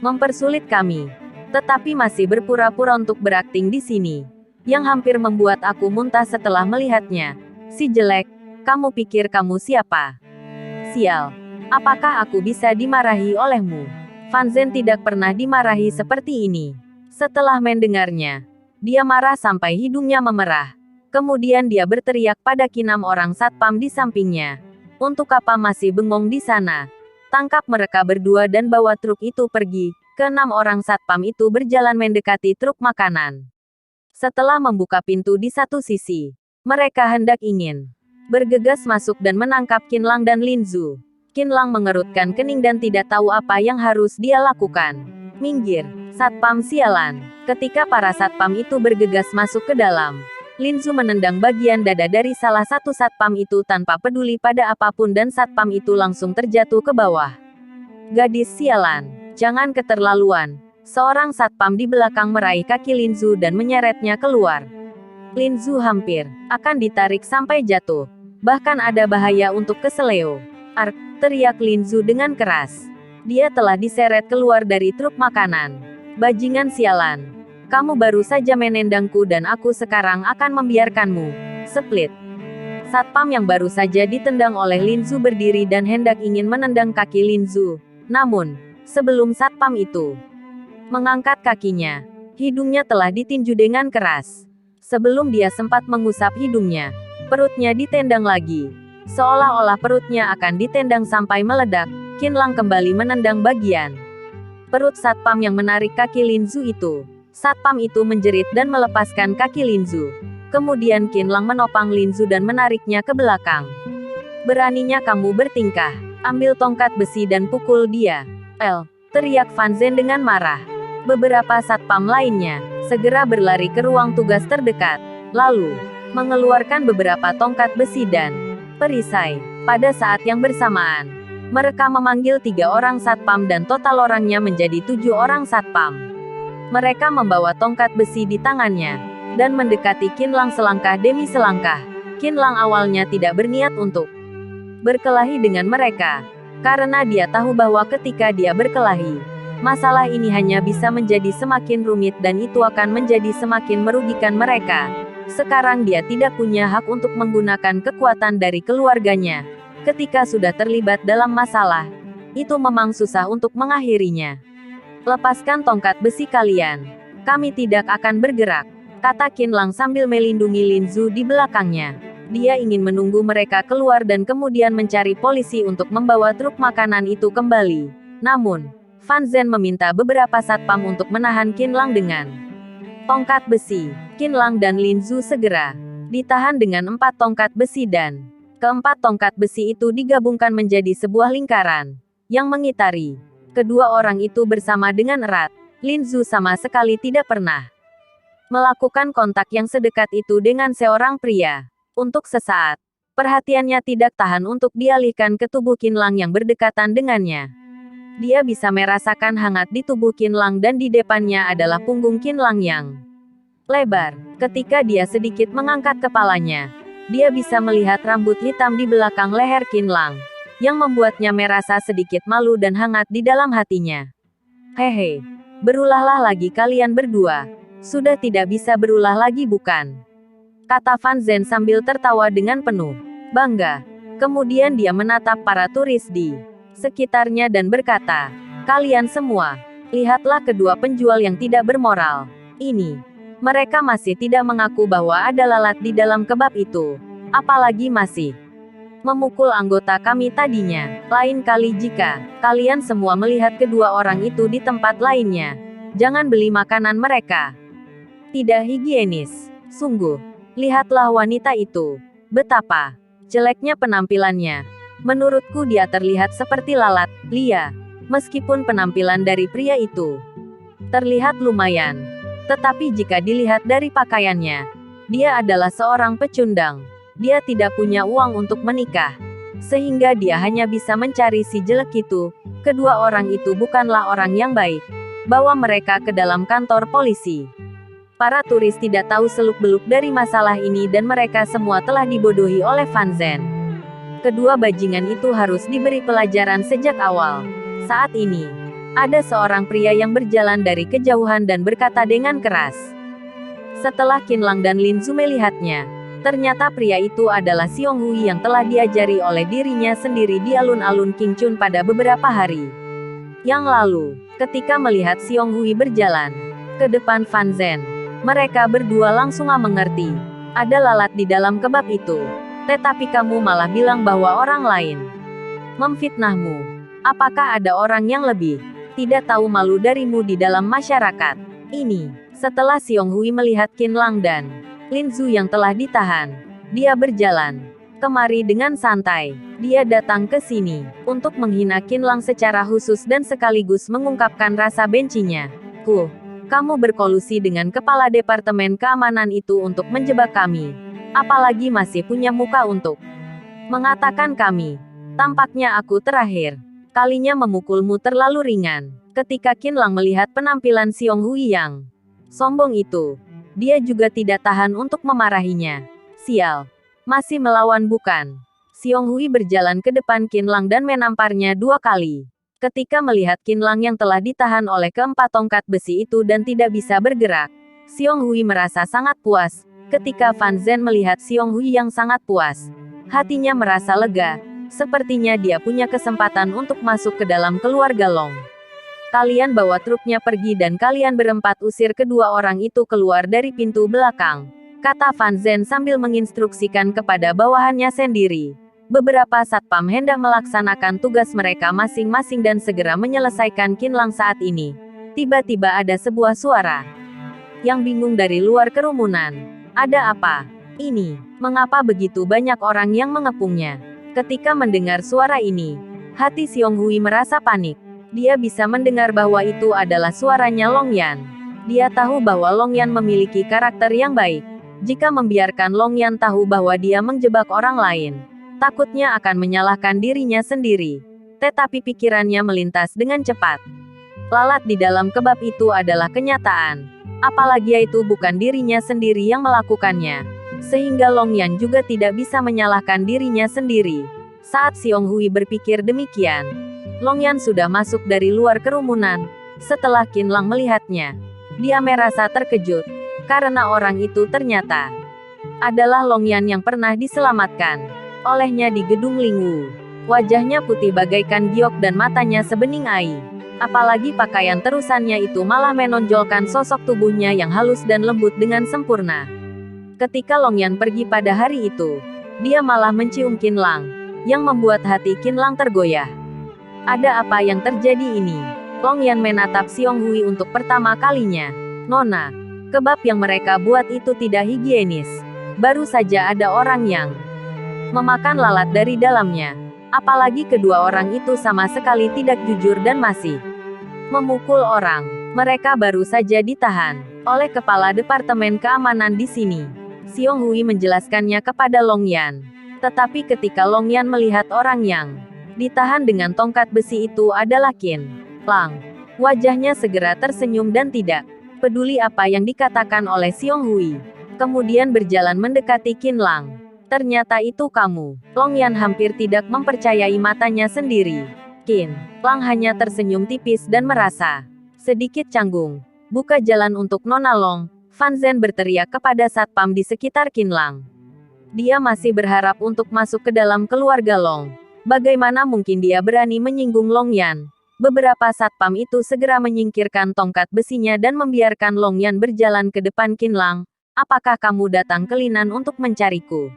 mempersulit kami. Tetapi masih berpura-pura untuk berakting di sini, yang hampir membuat aku muntah setelah melihatnya. Si jelek, kamu pikir kamu siapa? Sial, apakah aku bisa dimarahi olehmu?" Fan Zhen tidak pernah dimarahi seperti ini. Setelah mendengarnya, dia marah sampai hidungnya memerah. Kemudian dia berteriak pada keenam orang satpam di sampingnya. "Untuk apa masih bengong di sana? Tangkap mereka berdua dan bawa truk itu pergi." Keenam orang satpam itu berjalan mendekati truk makanan. Setelah membuka pintu di satu sisi, mereka hendak ingin bergegas masuk dan menangkap Qinlang dan Lin Zhu. Qinlang mengerutkan kening dan tidak tahu apa yang harus dia lakukan. "Minggir, satpam sialan!" Ketika para satpam itu bergegas masuk ke dalam, Lin Zhu menendang bagian dada dari salah satu satpam itu tanpa peduli pada apapun dan satpam itu langsung terjatuh ke bawah. "Gadis sialan! Jangan keterlaluan." Seorang satpam di belakang meraih kaki Lin Zhu dan menyeretnya keluar. Lin Zhu hampir akan ditarik sampai jatuh. Bahkan ada bahaya untuk keseleo. "Ark!" teriak Lin Zhu dengan keras. Dia telah diseret keluar dari truk makanan. "Bajingan sialan. Kamu baru saja menendangku dan aku sekarang akan membiarkanmu." Split. Satpam yang baru saja ditendang oleh Lin Zhu berdiri dan hendak ingin menendang kaki Lin Zhu. Namun, sebelum satpam itu mengangkat kakinya, hidungnya telah ditinju dengan keras. Sebelum dia sempat mengusap hidungnya, perutnya ditendang lagi. Seolah-olah perutnya akan ditendang sampai meledak, Qinlang kembali menendang bagian perut satpam yang menarik kaki Linzu itu. Satpam itu menjerit dan melepaskan kaki Linzu. Kemudian Qinlang menopang Linzu dan menariknya ke belakang. Beraninya kamu bertingkah. Ambil tongkat besi dan pukul dia. Teriak Fan Zhen dengan marah. Beberapa satpam lainnya segera berlari ke ruang tugas terdekat. Lalu, mengeluarkan beberapa tongkat besi dan perisai. Pada saat yang bersamaan, mereka memanggil 3 orang satpam dan total orangnya menjadi 7 orang satpam. Mereka membawa tongkat besi di tangannya, dan mendekati Qinlang selangkah demi selangkah. Qinlang awalnya tidak berniat untuk berkelahi dengan mereka, karena dia tahu bahwa ketika dia berkelahi, masalah ini hanya bisa menjadi semakin rumit dan itu akan menjadi semakin merugikan mereka. Sekarang dia tidak punya hak untuk menggunakan kekuatan dari keluarganya. Ketika sudah terlibat dalam masalah, itu memang susah untuk mengakhirinya. Lepaskan tongkat besi kalian. Kami tidak akan bergerak, kata Qinlang sambil melindungi Linzu di belakangnya. Dia ingin menunggu mereka keluar dan kemudian mencari polisi untuk membawa truk makanan itu kembali. Namun, Fan Zhen meminta beberapa satpam untuk menahan Qinlang dengan tongkat besi. Qinlang dan Linzu segera ditahan dengan 4 tongkat besi dan keempat tongkat besi itu digabungkan menjadi sebuah lingkaran yang mengitari kedua orang itu bersama dengan erat. Linzu sama sekali tidak pernah melakukan kontak yang sedekat itu dengan seorang pria. Untuk sesaat, perhatiannya tidak tahan untuk dialihkan ke tubuh Qinlang yang berdekatan dengannya. Dia bisa merasakan hangat di tubuh Qinlang dan di depannya adalah punggung Qinlang yang lebar. Ketika dia sedikit mengangkat kepalanya, dia bisa melihat rambut hitam di belakang leher Qinlang, yang membuatnya merasa sedikit malu dan hangat di dalam hatinya. Hehe, berulahlah lagi kalian berdua. Sudah tidak bisa berulah lagi bukan? Kata Fan Zhen sambil tertawa dengan penuh bangga. Kemudian dia menatap para turis di sekitarnya dan berkata, kalian semua, lihatlah kedua penjual yang tidak bermoral ini. Mereka masih tidak mengaku bahwa ada lalat di dalam kebab itu. Apalagi masih memukul anggota kami tadinya. Lain kali jika kalian semua melihat kedua orang itu di tempat lainnya, jangan beli makanan mereka. Tidak higienis. Sungguh. Lihatlah wanita itu. Betapa jeleknya penampilannya. Menurutku dia terlihat seperti lalat, Lia. Meskipun penampilan dari pria itu terlihat lumayan. Tetapi jika dilihat dari pakaiannya, dia adalah seorang pecundang. Dia tidak punya uang untuk menikah. Sehingga dia hanya bisa mencari si jelek itu. Kedua orang itu bukanlah orang yang baik. Bawa mereka ke dalam kantor polisi. Para turis tidak tahu seluk-beluk dari masalah ini dan mereka semua telah dibodohi oleh Fan Zhen. Kedua bajingan itu harus diberi pelajaran sejak awal. Saat ini, ada seorang pria yang berjalan dari kejauhan dan berkata dengan keras. Setelah Qinlang dan Linzu melihatnya, ternyata pria itu adalah Xiong Hui yang telah diajari oleh dirinya sendiri di alun-alun Qingchun pada beberapa hari yang lalu. Ketika melihat Xiong Hui berjalan ke depan Fan Zhen, mereka berdua langsung mengerti. Ada lalat di dalam kebab itu. Tetapi kamu malah bilang bahwa orang lain memfitnahmu. Apakah ada orang yang lebih tidak tahu malu darimu di dalam masyarakat ini? Setelah Xiong Hui melihat Qinlang dan Linzu yang telah ditahan, dia berjalan kemari dengan santai. Dia datang ke sini untuk menghina Qinlang secara khusus dan sekaligus mengungkapkan rasa bencinya. Kamu berkolusi dengan kepala departemen keamanan itu untuk menjebak kami. Apalagi masih punya muka untuk mengatakan kami. Tampaknya aku terakhir kalinya memukulmu terlalu ringan. Ketika Qinlang melihat penampilan Xiong Hui yang sombong itu, dia juga tidak tahan untuk memarahinya. Sial, masih melawan bukan? Xiong Hui berjalan ke depan Qinlang dan menamparnya 2 kali. Ketika melihat Qinlang yang telah ditahan oleh keempat tongkat besi itu dan tidak bisa bergerak, Xiong Hui merasa sangat puas. Ketika Fan Zhen melihat Xiong Hui yang sangat puas, hatinya merasa lega. Sepertinya dia punya kesempatan untuk masuk ke dalam keluarga Long. Kalian bawa truknya pergi dan kalian berempat usir kedua orang itu keluar dari pintu belakang, kata Fan Zhen sambil menginstruksikan kepada bawahannya sendiri. Beberapa satpam hendak melaksanakan tugas mereka masing-masing dan segera menyelesaikan Qinlang saat ini. Tiba-tiba ada sebuah suara yang bingung dari luar kerumunan. Ada apa ini? Mengapa begitu banyak orang yang mengepungnya? Ketika mendengar suara ini, hati Xiong Hui merasa panik. Dia bisa mendengar bahwa itu adalah suaranya Long Yan. Dia tahu bahwa Long Yan memiliki karakter yang baik. Jika membiarkan Long Yan tahu bahwa dia menjebak orang lain, takutnya akan menyalahkan dirinya sendiri. Tetapi pikirannya melintas dengan cepat. Lalat di dalam kebab itu adalah kenyataan. Apalagi itu bukan dirinya sendiri yang melakukannya. Sehingga Long Yan juga tidak bisa menyalahkan dirinya sendiri. Saat Xiong Hui berpikir demikian, Long Yan sudah masuk dari luar kerumunan. Setelah Qinlang melihatnya, dia merasa terkejut. Karena orang itu ternyata adalah Long Yan yang pernah diselamatkan olehnya di gedung Lingwu. Wajahnya putih bagaikan giok dan matanya sebening air. Apalagi pakaian terusannya itu malah menonjolkan sosok tubuhnya yang halus dan lembut dengan sempurna. Ketika Long Yan pergi pada hari itu, dia malah mencium Qinlang, yang membuat hati Qinlang tergoyah. Ada apa yang terjadi ini? Long Yan menatap Xiong Hui untuk pertama kalinya. Nona, kebab yang mereka buat itu tidak higienis. Baru saja ada orang yang memakan lalat dari dalamnya. Apalagi kedua orang itu sama sekali tidak jujur dan masih memukul orang. Mereka baru saja ditahan oleh kepala departemen keamanan di sini. Xiong Hui menjelaskannya kepada Long Yan. Tetapi ketika Long Yan melihat orang yang ditahan dengan tongkat besi itu adalah Qinlang, wajahnya segera tersenyum dan tidak peduli apa yang dikatakan oleh Xiong Hui. Kemudian berjalan mendekati Qinlang. Ternyata itu kamu. Long Yan hampir tidak mempercayai matanya sendiri. Qinlang hanya tersenyum tipis dan merasa sedikit canggung. Buka jalan untuk Nona Long, Fan Zhen berteriak kepada satpam di sekitar Qinlang. Dia masih berharap untuk masuk ke dalam keluarga Long. Bagaimana mungkin dia berani menyinggung Long Yan? Beberapa satpam itu segera menyingkirkan tongkat besinya dan membiarkan Long Yan berjalan ke depan Qinlang. Apakah kamu datang ke Linan untuk mencariku?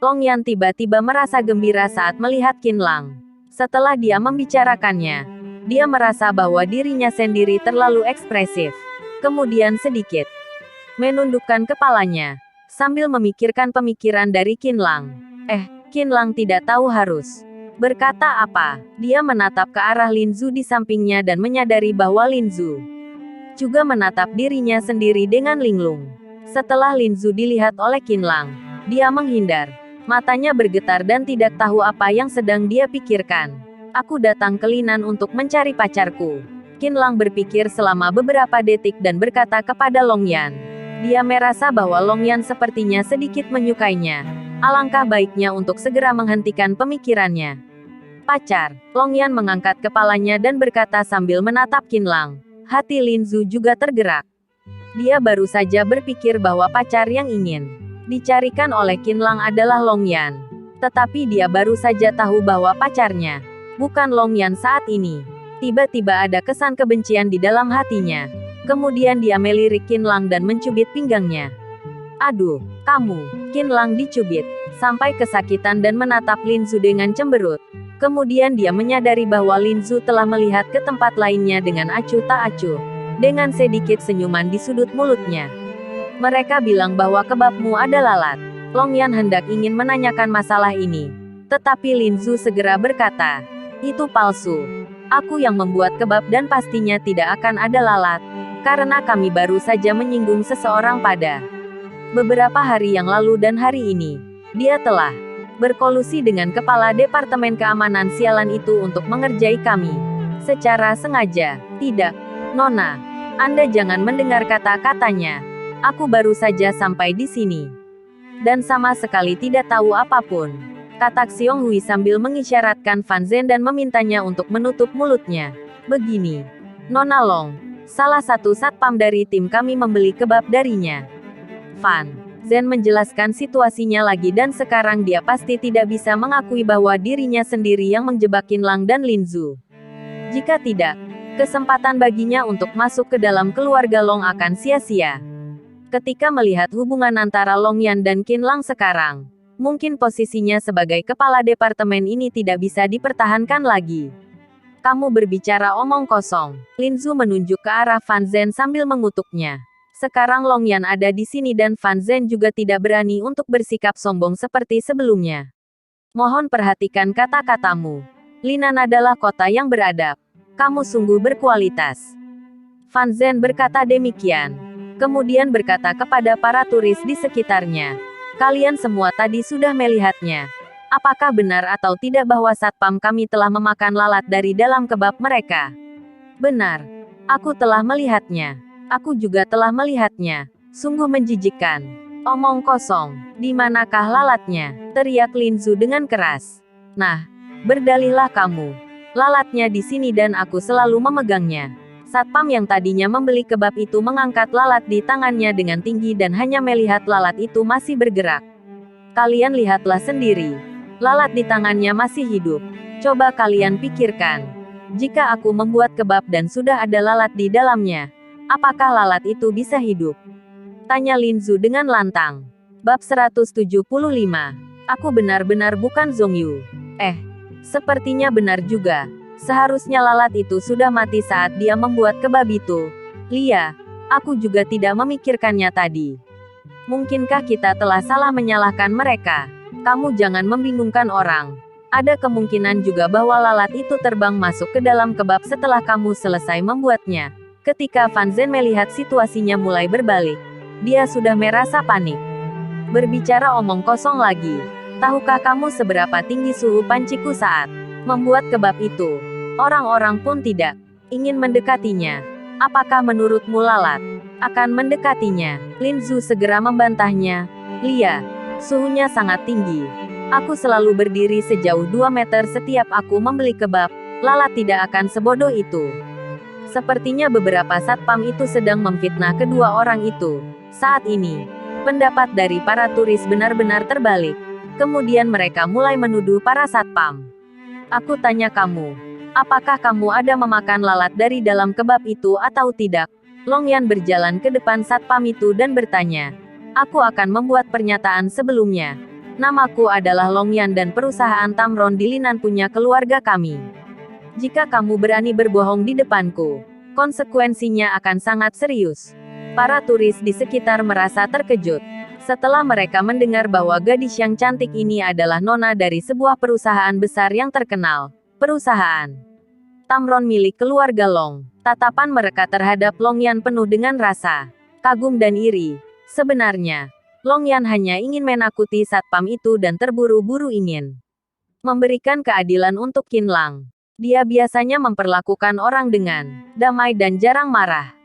Long Yan tiba-tiba merasa gembira saat melihat Qinlang. Setelah dia membicarakannya, dia merasa bahwa dirinya sendiri terlalu ekspresif. Kemudian sedikit menundukkan kepalanya, sambil memikirkan pemikiran dari Qinlang. Qinlang tidak tahu harus berkata apa. Dia menatap ke arah Lin Zhu di sampingnya dan menyadari bahwa Lin Zhu juga menatap dirinya sendiri dengan linglung. Setelah Lin Zhu dilihat oleh Qinlang, dia menghindar. Matanya bergetar dan tidak tahu apa yang sedang dia pikirkan. Aku datang ke Linan untuk mencari pacarku. Qinlang berpikir selama beberapa detik dan berkata kepada Long Yan. Dia merasa bahwa Long Yan sepertinya sedikit menyukainya. Alangkah baiknya untuk segera menghentikan pemikirannya. Pacar. Long Yan mengangkat kepalanya dan berkata sambil menatap Qinlang. Hati Lin Zhu juga tergerak. Dia baru saja berpikir bahwa pacar yang ingin dicarikan oleh Qinlang adalah Long Yan. Tetapi dia baru saja tahu bahwa pacarnya bukan Long Yan saat ini. Tiba-tiba ada kesan kebencian di dalam hatinya. Kemudian dia melirik Qinlang dan mencubit pinggangnya. Aduh, kamu. Qinlang dicubit sampai kesakitan dan menatap Lin Zhu dengan cemberut. Kemudian dia menyadari bahwa Lin Zhu telah melihat ke tempat lainnya dengan acuh tak acuh. Dengan sedikit senyuman di sudut mulutnya. Mereka bilang bahwa kebabmu ada lalat. Long Yan hendak ingin menanyakan masalah ini. Tetapi Lin Zhu segera berkata, itu palsu. Aku yang membuat kebab dan pastinya tidak akan ada lalat. Karena kami baru saja menyinggung seseorang pada beberapa hari yang lalu dan hari ini. Dia telah berkolusi dengan kepala Departemen Keamanan sialan itu untuk mengerjai kami. Secara sengaja. Tidak, Nona. Anda jangan mendengar kata-katanya. Aku baru saja sampai di sini. Dan sama sekali tidak tahu apapun. Kata Xiong Hui sambil mengisyaratkan Fan Zhen dan memintanya untuk menutup mulutnya. Begini. Nona Long. Salah satu satpam dari tim kami membeli kebab darinya. Fan Zhen menjelaskan situasinya lagi dan sekarang dia pasti tidak bisa mengakui bahwa dirinya sendiri yang menjebak Qinlang dan Lin Zhu. Jika tidak, kesempatan baginya untuk masuk ke dalam keluarga Long akan sia-sia. Ketika melihat hubungan antara Long Yan dan Qinlang sekarang, Mungkin posisinya sebagai kepala departemen ini tidak bisa dipertahankan lagi. Kamu berbicara omong kosong. Lin Zu menunjuk ke arah Fan Zhen sambil mengutuknya. Sekarang Long Yan ada di sini dan Fan Zhen juga tidak berani untuk bersikap sombong seperti sebelumnya. Mohon perhatikan kata-katamu. Linan adalah kota yang beradab. Kamu sungguh berkualitas. Fan Zhen berkata demikian. Kemudian berkata kepada para turis di sekitarnya. Kalian semua tadi sudah melihatnya. Apakah benar atau tidak bahwa satpam kami telah memakan lalat dari dalam kebab mereka? Benar. Aku telah melihatnya. Aku juga telah melihatnya. Sungguh menjijikkan. Omong kosong. Di manakah lalatnya? Teriak Lin Zu dengan keras. Nah, berdalihlah kamu. Lalatnya di sini dan aku selalu memegangnya. Satpam yang tadinya membeli kebab itu mengangkat lalat di tangannya dengan tinggi dan hanya melihat lalat itu masih bergerak. Kalian lihatlah sendiri. Lalat di tangannya masih hidup. Coba kalian pikirkan. Jika aku membuat kebab dan sudah ada lalat di dalamnya, apakah lalat itu bisa hidup? Tanya Lin Zu dengan lantang. Bab 175. Aku benar-benar bukan Zhong Yu. Sepertinya benar juga. Seharusnya lalat itu sudah mati saat dia membuat kebab itu. Lia, aku juga tidak memikirkannya tadi. Mungkinkah kita telah salah menyalahkan mereka? Kamu jangan membingungkan orang. Ada kemungkinan juga bahwa lalat itu terbang masuk ke dalam kebab setelah kamu selesai membuatnya. Ketika Fan Zhen melihat situasinya mulai berbalik, dia sudah merasa panik. Berbicara omong kosong lagi. Tahukah kamu seberapa tinggi suhu panciku saat membuat kebab itu? Orang-orang pun tidak ingin mendekatinya. Apakah menurutmu lalat akan mendekatinya? Lin Zu segera membantahnya. Lia, suhunya sangat tinggi. Aku selalu berdiri sejauh 2 meter setiap aku membeli kebab. Lalat tidak akan sebodoh itu. Sepertinya beberapa satpam itu sedang memfitnah kedua orang itu. Saat ini, pendapat dari para turis benar-benar terbalik. Kemudian mereka mulai menuduh para satpam. Aku tanya kamu, apakah kamu ada memakan lalat dari dalam kebab itu atau tidak? Long Yan berjalan ke depan satpam itu dan bertanya. Aku akan membuat pernyataan sebelumnya. Namaku adalah Long Yan dan perusahaan Tamron di Linan punya keluarga kami. Jika kamu berani berbohong di depanku, konsekuensinya akan sangat serius. Para turis di sekitar merasa terkejut. Setelah mereka mendengar bahwa gadis yang cantik ini adalah nona dari sebuah perusahaan besar yang terkenal. Perusahaan Tamron milik keluarga Long. Tatapan mereka terhadap Long Yan penuh dengan rasa kagum dan iri. Sebenarnya, Long Yan hanya ingin menakuti satpam itu dan terburu-buru ingin memberikan keadilan untuk Qin Lang. Dia biasanya memperlakukan orang dengan damai dan jarang marah.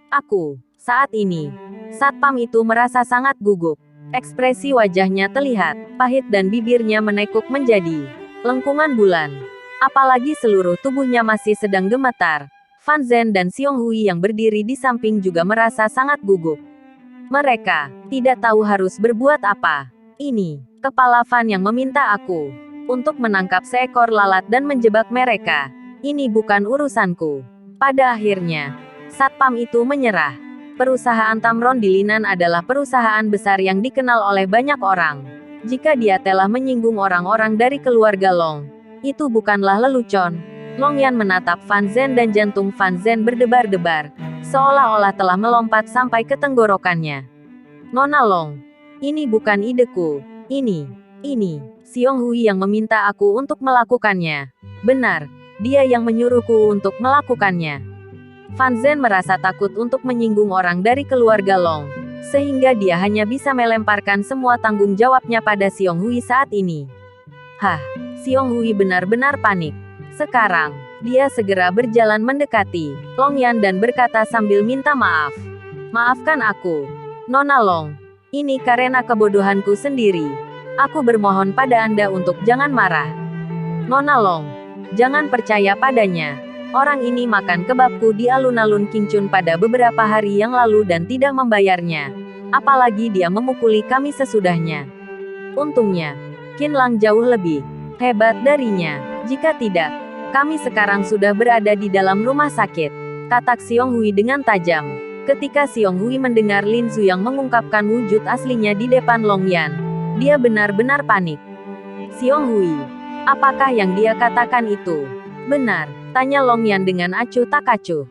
Saat ini, satpam itu merasa sangat gugup. Ekspresi wajahnya terlihat pahit dan bibirnya menekuk menjadi lengkungan bulan. Apalagi seluruh tubuhnya masih sedang gemetar. Fan Zhen dan Xiong Hui yang berdiri di samping juga merasa sangat gugup. Mereka tidak tahu harus berbuat apa. Ini kepala Fan yang meminta aku untuk menangkap seekor lalat dan menjebak mereka. Ini bukan urusanku. Pada akhirnya, satpam itu menyerah. Perusahaan Tamron di Linan adalah perusahaan besar yang dikenal oleh banyak orang. Jika dia telah menyinggung orang-orang dari keluarga Long, itu bukanlah lelucon. Long Yan menatap Fan Zhen dan jantung Fan Zhen berdebar-debar, seolah-olah telah melompat sampai ke tenggorokannya. Nona Long, ini bukan ideku. Ini Xiong Hui yang meminta aku untuk melakukannya. Benar, dia yang menyuruhku untuk melakukannya. Fan Zhen merasa takut untuk menyinggung orang dari keluarga Long, sehingga dia hanya bisa melemparkan semua tanggung jawabnya pada Xiong Hui saat ini. Xiong Hui benar-benar panik. Sekarang, dia segera berjalan mendekati Long Yan dan berkata sambil minta maaf. Maafkan aku, Nona Long. Ini karena kebodohanku sendiri. Aku bermohon pada Anda untuk jangan marah. Nona Long, jangan percaya padanya. Orang ini makan kebabku di alun-alun Qingchun pada beberapa hari yang lalu dan tidak membayarnya. Apalagi dia memukuli kami sesudahnya. Untungnya, Qin Lang jauh lebih hebat darinya. Jika tidak, kami sekarang sudah berada di dalam rumah sakit, kata Xiong Hui dengan tajam. Ketika Xiong Hui mendengar Lin Zu yang mengungkapkan wujud aslinya di depan Long Yan, Dia benar-benar panik. Xiong Hui, apakah yang dia katakan itu benar? Tanya Long Yan dengan acuh tak acuh.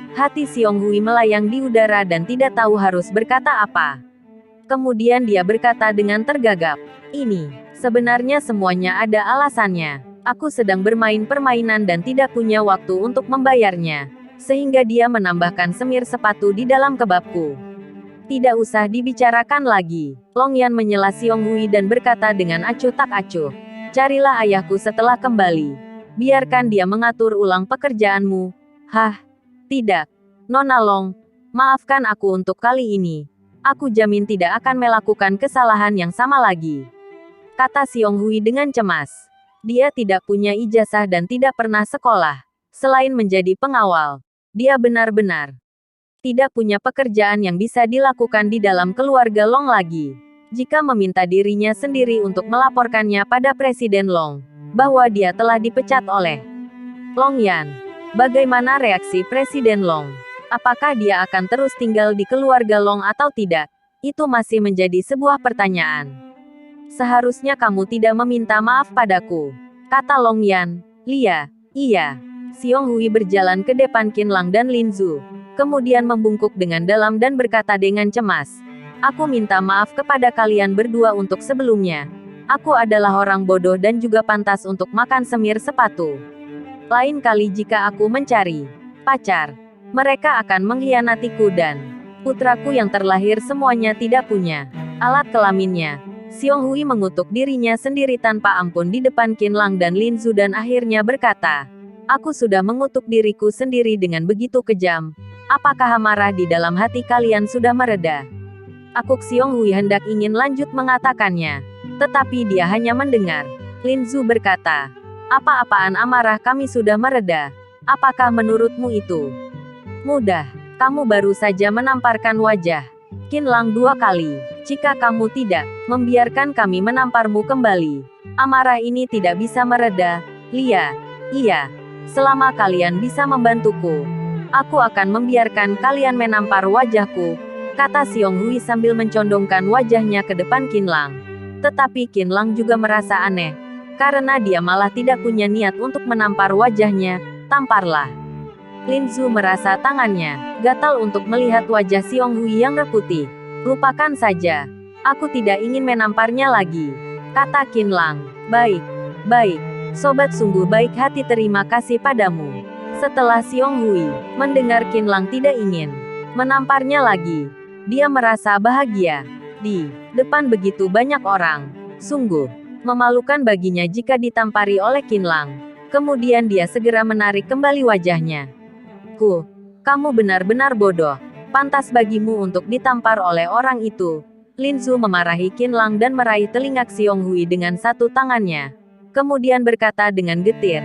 Hati Xiong Hui melayang di udara dan tidak tahu harus berkata apa. Kemudian dia berkata dengan tergagap, ini, sebenarnya semuanya ada alasannya. Aku sedang bermain permainan dan tidak punya waktu untuk membayarnya. Sehingga dia menambahkan semir sepatu di dalam kebabku. Tidak usah dibicarakan lagi. Long Yan menyela Xiong Hui dan berkata dengan acuh tak acuh. Carilah ayahku setelah kembali. Biarkan dia mengatur ulang pekerjaanmu. Hah? Tidak. Nona Long, maafkan aku untuk kali ini. Aku jamin tidak akan melakukan kesalahan yang sama lagi. Kata Xiong Hui dengan cemas. Dia tidak punya ijazah dan tidak pernah sekolah. Selain menjadi pengawal, dia benar-benar tidak punya pekerjaan yang bisa dilakukan di dalam keluarga Long lagi. Jika meminta dirinya sendiri untuk melaporkannya pada Presiden Long, bahwa dia telah dipecat oleh Long Yan. Bagaimana reaksi Presiden Long? Apakah dia akan terus tinggal di keluarga Long atau tidak? Itu masih menjadi sebuah pertanyaan. Seharusnya kamu tidak meminta maaf padaku, kata Long Yan. Lia, iya. Xiong Hui berjalan ke depan Qin Lang dan Lin Zhu. Kemudian membungkuk dengan dalam dan berkata dengan cemas. Aku minta maaf kepada kalian berdua untuk sebelumnya. Aku adalah orang bodoh dan juga pantas untuk makan semir sepatu. Lain kali jika aku mencari pacar, mereka akan mengkhianatiku dan putraku yang terlahir semuanya tidak punya alat kelaminnya. Xiong Hui mengutuk dirinya sendiri tanpa ampun di depan Qin Lang dan Lin Zhu dan akhirnya berkata, aku sudah mengutuk diriku sendiri dengan begitu kejam. Apakah amarah di dalam hati kalian sudah mereda? Aku Xiong Hui hendak ingin lanjut mengatakannya. Tetapi dia hanya mendengar. Lin Zhu berkata, apa-apaan amarah kami sudah mereda. Apakah menurutmu itu mudah? Kamu baru saja menamparkan wajah Qin Lang 2 kali. Jika kamu tidak membiarkan kami menamparmu kembali, amarah ini tidak bisa mereda. Lia, iya. Selama kalian bisa membantuku, aku akan membiarkan kalian menampar wajahku, kata Xiong Hui sambil mencondongkan wajahnya ke depan Qin Lang. Tetapi Qin Lang juga merasa aneh, karena dia malah tidak punya niat untuk menampar wajahnya. Tamparlah. Lin Zhu merasa tangannya gatal untuk melihat wajah Xiong Hui yang reputih. Lupakan saja. Aku tidak ingin menamparnya lagi, kata Qin Lang. Baik, baik. Sobat sungguh baik hati, terima kasih padamu. Setelah Xiong Hui mendengar Qin Lang tidak ingin menamparnya lagi, dia merasa bahagia. Di depan begitu banyak orang, sungguh memalukan baginya jika ditampari oleh Qin Lang. Kemudian dia segera menarik kembali wajahnya. Kamu benar-benar bodoh. Pantas bagimu untuk ditampar oleh orang itu. Lin Zhu memarahi Qin Lang dan meraih telinga Xiong Hui dengan satu tangannya. Kemudian berkata dengan getir,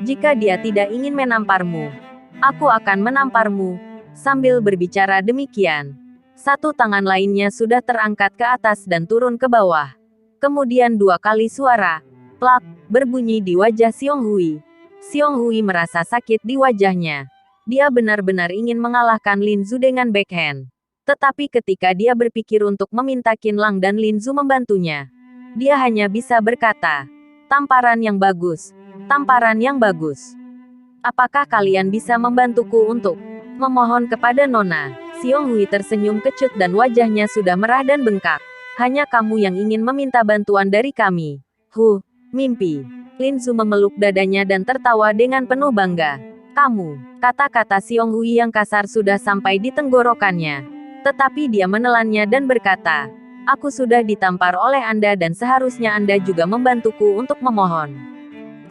jika dia tidak ingin menamparmu, aku akan menamparmu. Sambil berbicara demikian, satu tangan lainnya sudah terangkat ke atas dan turun ke bawah. Kemudian 2 kali suara plak berbunyi di wajah Xiong Hui. Xiong Hui merasa sakit di wajahnya. Dia benar-benar ingin mengalahkan Lin Zhu dengan backhand. Tetapi ketika dia berpikir untuk meminta Qin Lang dan Lin Zhu membantunya, dia hanya bisa berkata, tamparan yang bagus. Tamparan yang bagus. Apakah kalian bisa membantuku untuk memohon kepada Nona? Xiong Hui tersenyum kecut dan wajahnya sudah merah dan bengkak. Hanya kamu yang ingin meminta bantuan dari kami. Mimpi. Lin Zhu memeluk dadanya dan tertawa dengan penuh bangga. Kamu, kata-kata Xiong Hui yang kasar sudah sampai di tenggorokannya. Tetapi dia menelannya dan berkata, aku sudah ditampar oleh Anda dan seharusnya Anda juga membantuku untuk memohon.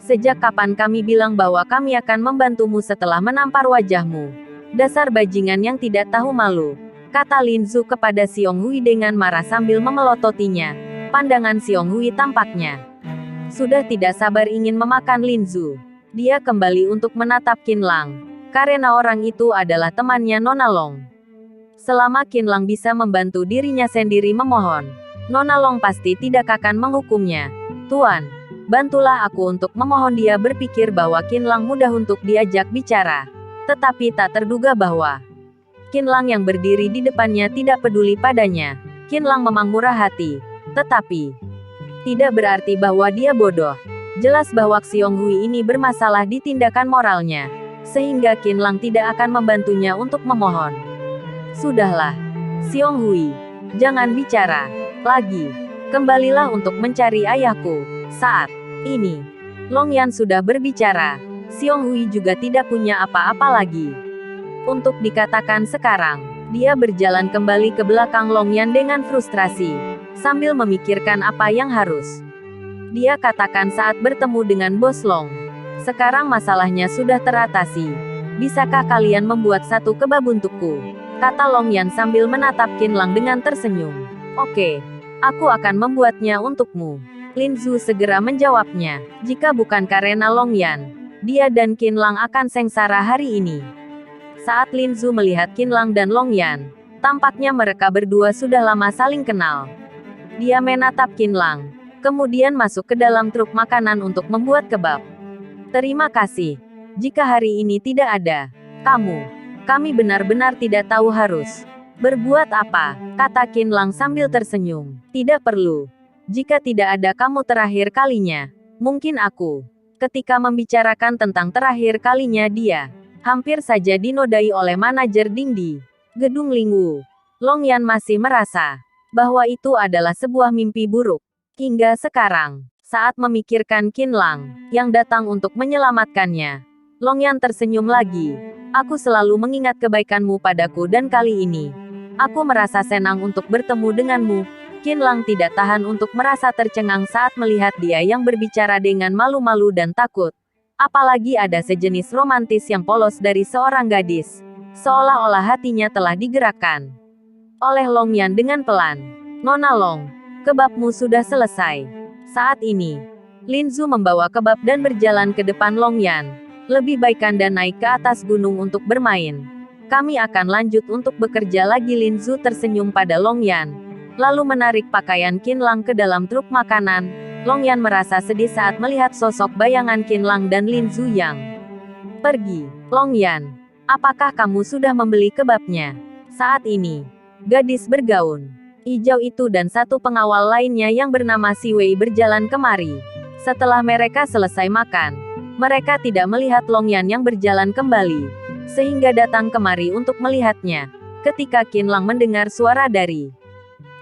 Sejak kapan kami bilang bahwa kami akan membantumu setelah menampar wajahmu? Dasar bajingan yang tidak tahu malu, kata Lin Zhu kepada Xiong Hui dengan marah sambil memelototinya. Pandangan Xiong Hui tampaknya sudah tidak sabar ingin memakan Lin Zhu. Dia kembali untuk menatap Qin Lang, karena orang itu adalah temannya Nona Long. Selama Qin Lang bisa membantu dirinya sendiri memohon, Nona Long pasti tidak akan menghukumnya. Tuan, bantulah aku untuk memohon. Dia berpikir bahwa Qin Lang mudah untuk diajak bicara. Tetapi tak terduga bahwa Qin Lang yang berdiri di depannya tidak peduli padanya. Qin Lang memang murah hati. Tetapi, tidak berarti bahwa dia bodoh. Jelas bahwa Xiong Hui ini bermasalah di tindakan moralnya, sehingga Qin Lang tidak akan membantunya untuk memohon. Sudahlah, Xiong Hui, jangan bicara lagi. Kembalilah untuk mencari ayahku. Saat ini, Long Yan sudah berbicara. Xiong Hui juga tidak punya apa-apa lagi untuk dikatakan sekarang. Dia berjalan kembali ke belakang Long Yan dengan frustrasi, sambil memikirkan apa yang harus dia katakan saat bertemu dengan Bos Long. Sekarang masalahnya sudah teratasi. Bisakah kalian membuat satu kebab untukku? Kata Long Yan sambil menatap Qin Lang dengan tersenyum. Oke, aku akan membuatnya untukmu. Lin Zhu segera menjawabnya. Jika bukan karena Long Yan, dia dan Qin Lang akan sengsara hari ini. Saat Lin Zhu melihat Qin Lang dan Long Yan, tampaknya mereka berdua sudah lama saling kenal. Dia menatap Qin Lang, kemudian masuk ke dalam truk makanan untuk membuat kebab. Terima kasih. Jika hari ini tidak ada kami benar-benar tidak tahu harus berbuat apa, kata Qin Lang sambil tersenyum. Tidak perlu. Jika tidak ada kamu terakhir kalinya, mungkin aku. Ketika membicarakan tentang terakhir kalinya dia, hampir saja dinodai oleh manajer Ding di Gedung Lingwu. Long Yan masih merasa bahwa itu adalah sebuah mimpi buruk. Hingga sekarang, saat memikirkan Qin Lang, yang datang untuk menyelamatkannya, Long Yan tersenyum lagi. Aku selalu mengingat kebaikanmu padaku dan kali ini, aku merasa senang untuk bertemu denganmu. Qin Lang tidak tahan untuk merasa tercengang saat melihat dia yang berbicara dengan malu-malu dan takut. Apalagi ada sejenis romantis yang polos dari seorang gadis. Seolah-olah hatinya telah digerakkan oleh Long Yan dengan pelan. Nona Long, kebabmu sudah selesai. Saat ini, Lin Zhu membawa kebab dan berjalan ke depan Long Yan. Lebih baik Anda naik ke atas gunung untuk bermain. Kami akan lanjut untuk bekerja lagi. Lin Zhu tersenyum pada Long Yan, lalu menarik pakaian Qin Lang ke dalam truk makanan. Long Yan merasa sedih saat melihat sosok bayangan Qin Lang dan Lin Zhu yang pergi. Long Yan, apakah kamu sudah membeli kebabnya? Saat ini, gadis bergaun hijau itu dan satu pengawal lainnya yang bernama Si Wei berjalan kemari. Setelah mereka selesai makan, mereka tidak melihat Long Yan yang berjalan kembali, sehingga datang kemari untuk melihatnya. Ketika Qin Lang mendengar suara dari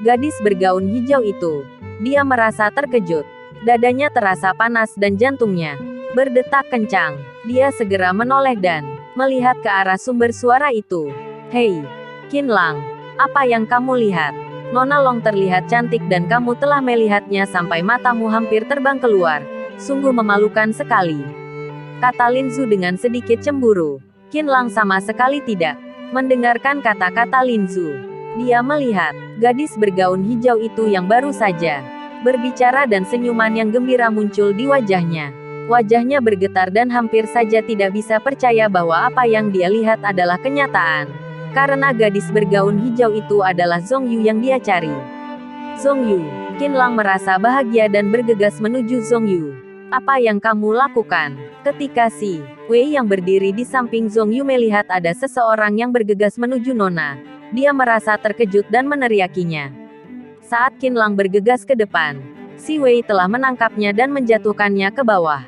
gadis bergaun hijau itu, dia merasa terkejut. Dadanya terasa panas dan jantungnya berdetak kencang. Dia segera menoleh dan melihat ke arah sumber suara itu. Hei, Qin Lang, apa yang kamu lihat? Nona Long terlihat cantik dan kamu telah melihatnya sampai matamu hampir terbang keluar. Sungguh memalukan sekali, kata Lin Zhu dengan sedikit cemburu. Qin Lang sama sekali tidak mendengarkan kata-kata Lin Zhu. Dia melihat gadis bergaun hijau itu yang baru saja berbicara dan senyuman yang gembira muncul di wajahnya. Wajahnya bergetar dan hampir saja tidak bisa percaya bahwa apa yang dia lihat adalah kenyataan. Karena gadis bergaun hijau itu adalah Zhong Yu yang dia cari. Zhong Yu, Qin Lang merasa bahagia dan bergegas menuju Zhong Yu. Apa yang kamu lakukan? Ketika Si Wei yang berdiri di samping Zhong Yu melihat ada seseorang yang bergegas menuju Nona, dia merasa terkejut dan meneriakinya. Saat Qin Lang bergegas ke depan, Si Wei telah menangkapnya dan menjatuhkannya ke bawah.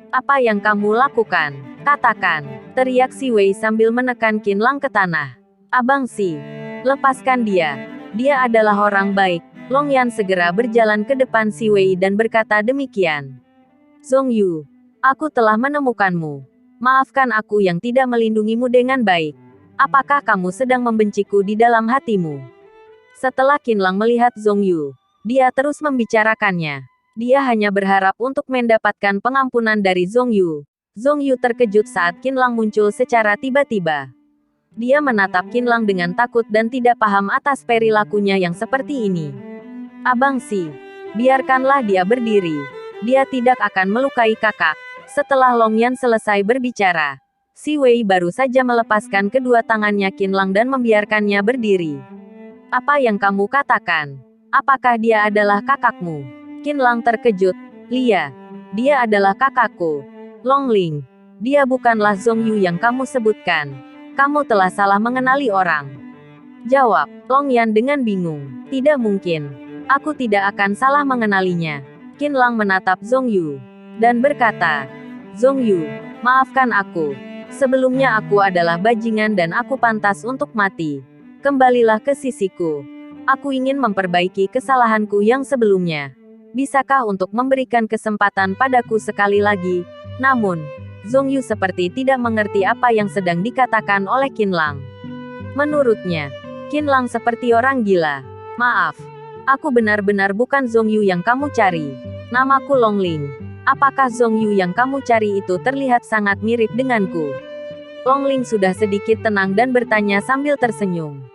Apa yang kamu lakukan? Katakan, teriak Si Wei sambil menekan Qin Lang ke tanah. Abang Si, lepaskan dia. Dia adalah orang baik. Long Yan segera berjalan ke depan Si Wei dan berkata demikian. Zhong Yu, aku telah menemukanmu. Maafkan aku yang tidak melindungimu dengan baik. Apakah kamu sedang membenciku di dalam hatimu? Setelah Qin Lang melihat Zhong Yu, dia terus membicarakannya. Dia hanya berharap untuk mendapatkan pengampunan dari Zhong Yu. Zhong Yu terkejut saat Qin Lang muncul secara tiba-tiba. Dia menatap Qin Lang dengan takut dan tidak paham atas perilakunya yang seperti ini. Abang Si, biarkanlah dia berdiri. Dia tidak akan melukai kakak. Setelah Long Yan selesai berbicara, Si Wei baru saja melepaskan kedua tangannya Qin Lang dan membiarkannya berdiri. Apa yang kamu katakan? Apakah dia adalah kakakmu? Qin Lang terkejut. Lia, dia adalah kakakku. Long Ling, dia bukanlah Zhong Yu yang kamu sebutkan. Kamu telah salah mengenali orang. Jawab Long Yan dengan bingung. Tidak mungkin. Aku tidak akan salah mengenalinya. Qin Lang menatap Zhong Yu dan berkata, Zhong Yu, maafkan aku. Sebelumnya aku adalah bajingan dan aku pantas untuk mati. Kembalilah ke sisiku. Aku ingin memperbaiki kesalahanku yang sebelumnya. Bisakah untuk memberikan kesempatan padaku sekali lagi? Namun, Zhong Yu seperti tidak mengerti apa yang sedang dikatakan oleh Qin Lang. Menurutnya, Qin Lang seperti orang gila. Maaf, aku benar-benar bukan Zhong Yu yang kamu cari. Namaku Long Ling. Apakah Zhong Yu yang kamu cari itu terlihat sangat mirip denganku? Long Ling sudah sedikit tenang dan bertanya sambil tersenyum.